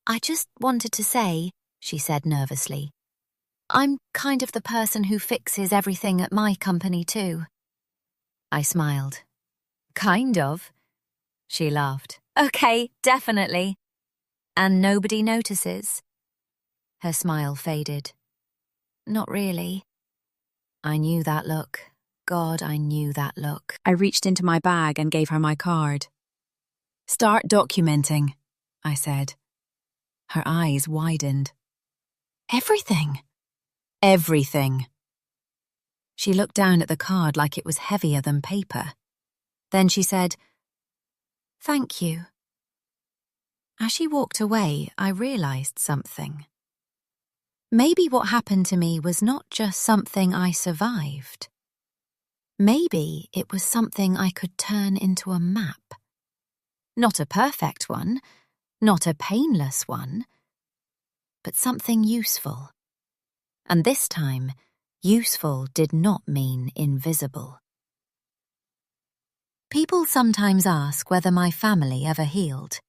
"I just wanted to say," she said nervously, "I'm kind of the person who fixes everything at my company too." I smiled. "Kind of?" She laughed. "Okay, definitely." "And nobody notices?" Her smile faded. "Not really." I knew that look. God, I knew that look. I reached into my bag and gave her my card. "Start documenting," I said. Her eyes widened. "Everything?" "Everything." She looked down at the card like it was heavier than paper. Then she said, "Thank you." As she walked away, I realized something. Maybe what happened to me was not just something I survived. Maybe it was something I could turn into a map. Not a perfect one, not a painless one, but something useful. And this time, useful did not mean invisible. People sometimes ask whether my family ever healed.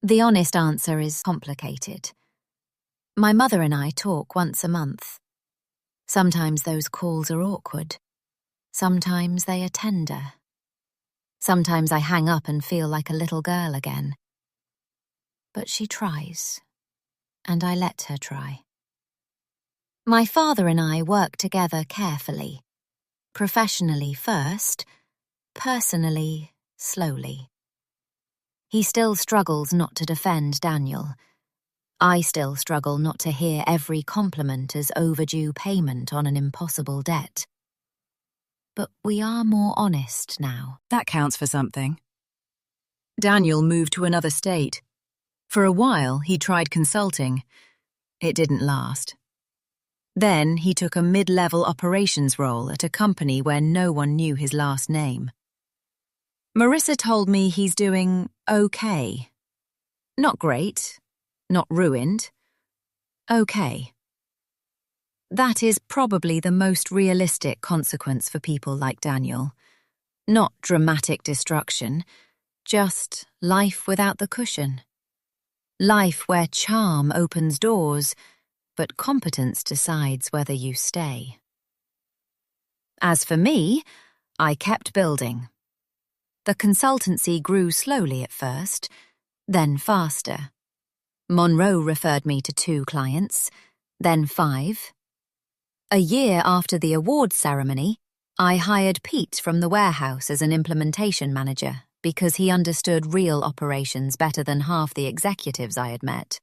The honest answer is complicated. My mother and I talk once a month. Sometimes those calls are awkward. Sometimes they are tender. Sometimes I hang up and feel like a little girl again. But she tries, and I let her try. My father and I work together carefully. Professionally first, personally slowly. He still struggles not to defend Daniel. I still struggle not to hear every compliment as overdue payment on an impossible debt. But we are more honest now. That counts for something. Daniel moved to another state. For a while, he tried consulting. It didn't last. Then he took a mid-level operations role at a company where no one knew his last name. Marissa told me he's doing okay. Not great, not ruined. Okay. That is probably the most realistic consequence for people like Daniel. Not dramatic destruction, just life without the cushion. Life where charm opens doors, but competence decides whether you stay. As for me, I kept building. The consultancy grew slowly at first, then faster. Monroe referred me to 2 clients, then 5. A year after the awards ceremony, I hired Pete from the warehouse as an implementation manager because he understood real operations better than half the executives I had met.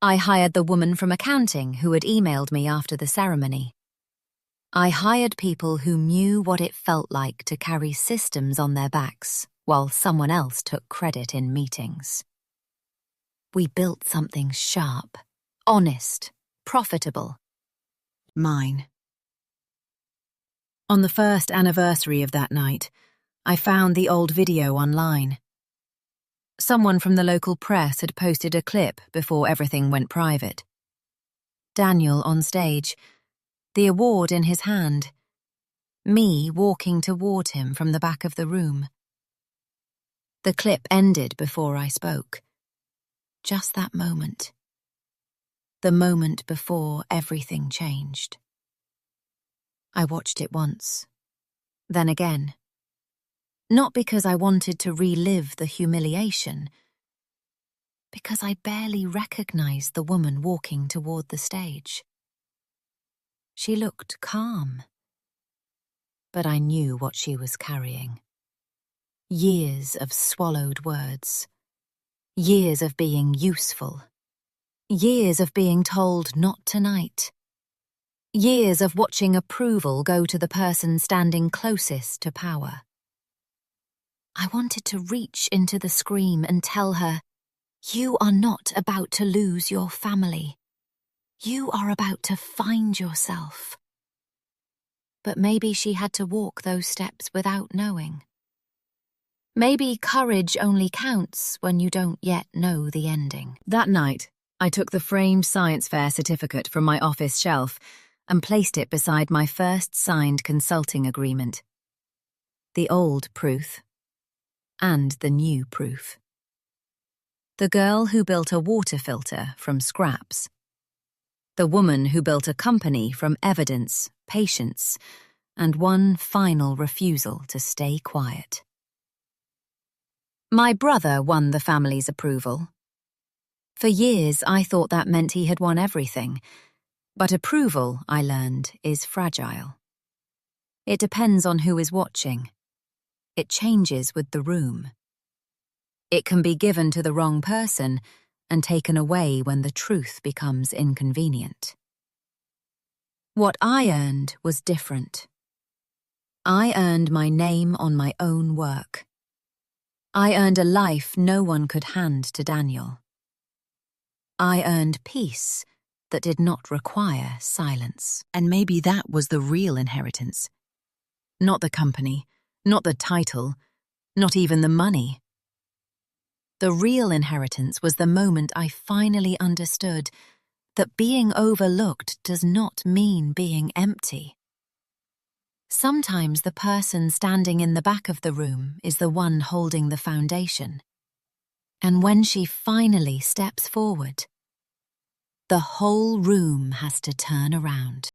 I hired the woman from accounting who had emailed me after the ceremony. I hired people who knew what it felt like to carry systems on their backs while someone else took credit in meetings. We built something sharp, honest, profitable. Mine. On the first anniversary of that night, I found the old video online. Someone from the local press had posted a clip before everything went private. Daniel on stage, the award in his hand, me walking toward him from the back of the room. The clip ended before I spoke. Just that moment. The moment before everything changed. I watched it once, then again. Not because I wanted to relive the humiliation, because I barely recognized the woman walking toward the stage. She looked calm, but I knew what she was carrying. Years of swallowed words. Years of being useful. Years of being told not tonight. Years of watching approval go to the person standing closest to power. I wanted to reach into the scream and tell her, "You are not about to lose your family. You are about to find yourself." But maybe she had to walk those steps without knowing. Maybe courage only counts when you don't yet know the ending. That night, I took the framed science fair certificate from my office shelf and placed it beside my first signed consulting agreement. The old proof and the new proof. The girl who built a water filter from scraps. The woman who built a company from evidence, patience, and one final refusal to stay quiet. My brother won the family's approval. For years, I thought that meant he had won everything. But approval, I learned, is fragile. It depends on who is watching. It changes with the room. It can be given to the wrong person and taken away when the truth becomes inconvenient. What I earned was different. I earned my name on my own work. I earned a life no one could hand to Daniel. I earned peace that did not require silence. And maybe that was the real inheritance. Not the company, not the title, not even the money. The real inheritance was the moment I finally understood that being overlooked does not mean being empty. Sometimes the person standing in the back of the room is the one holding the foundation. And when she finally steps forward, the whole room has to turn around.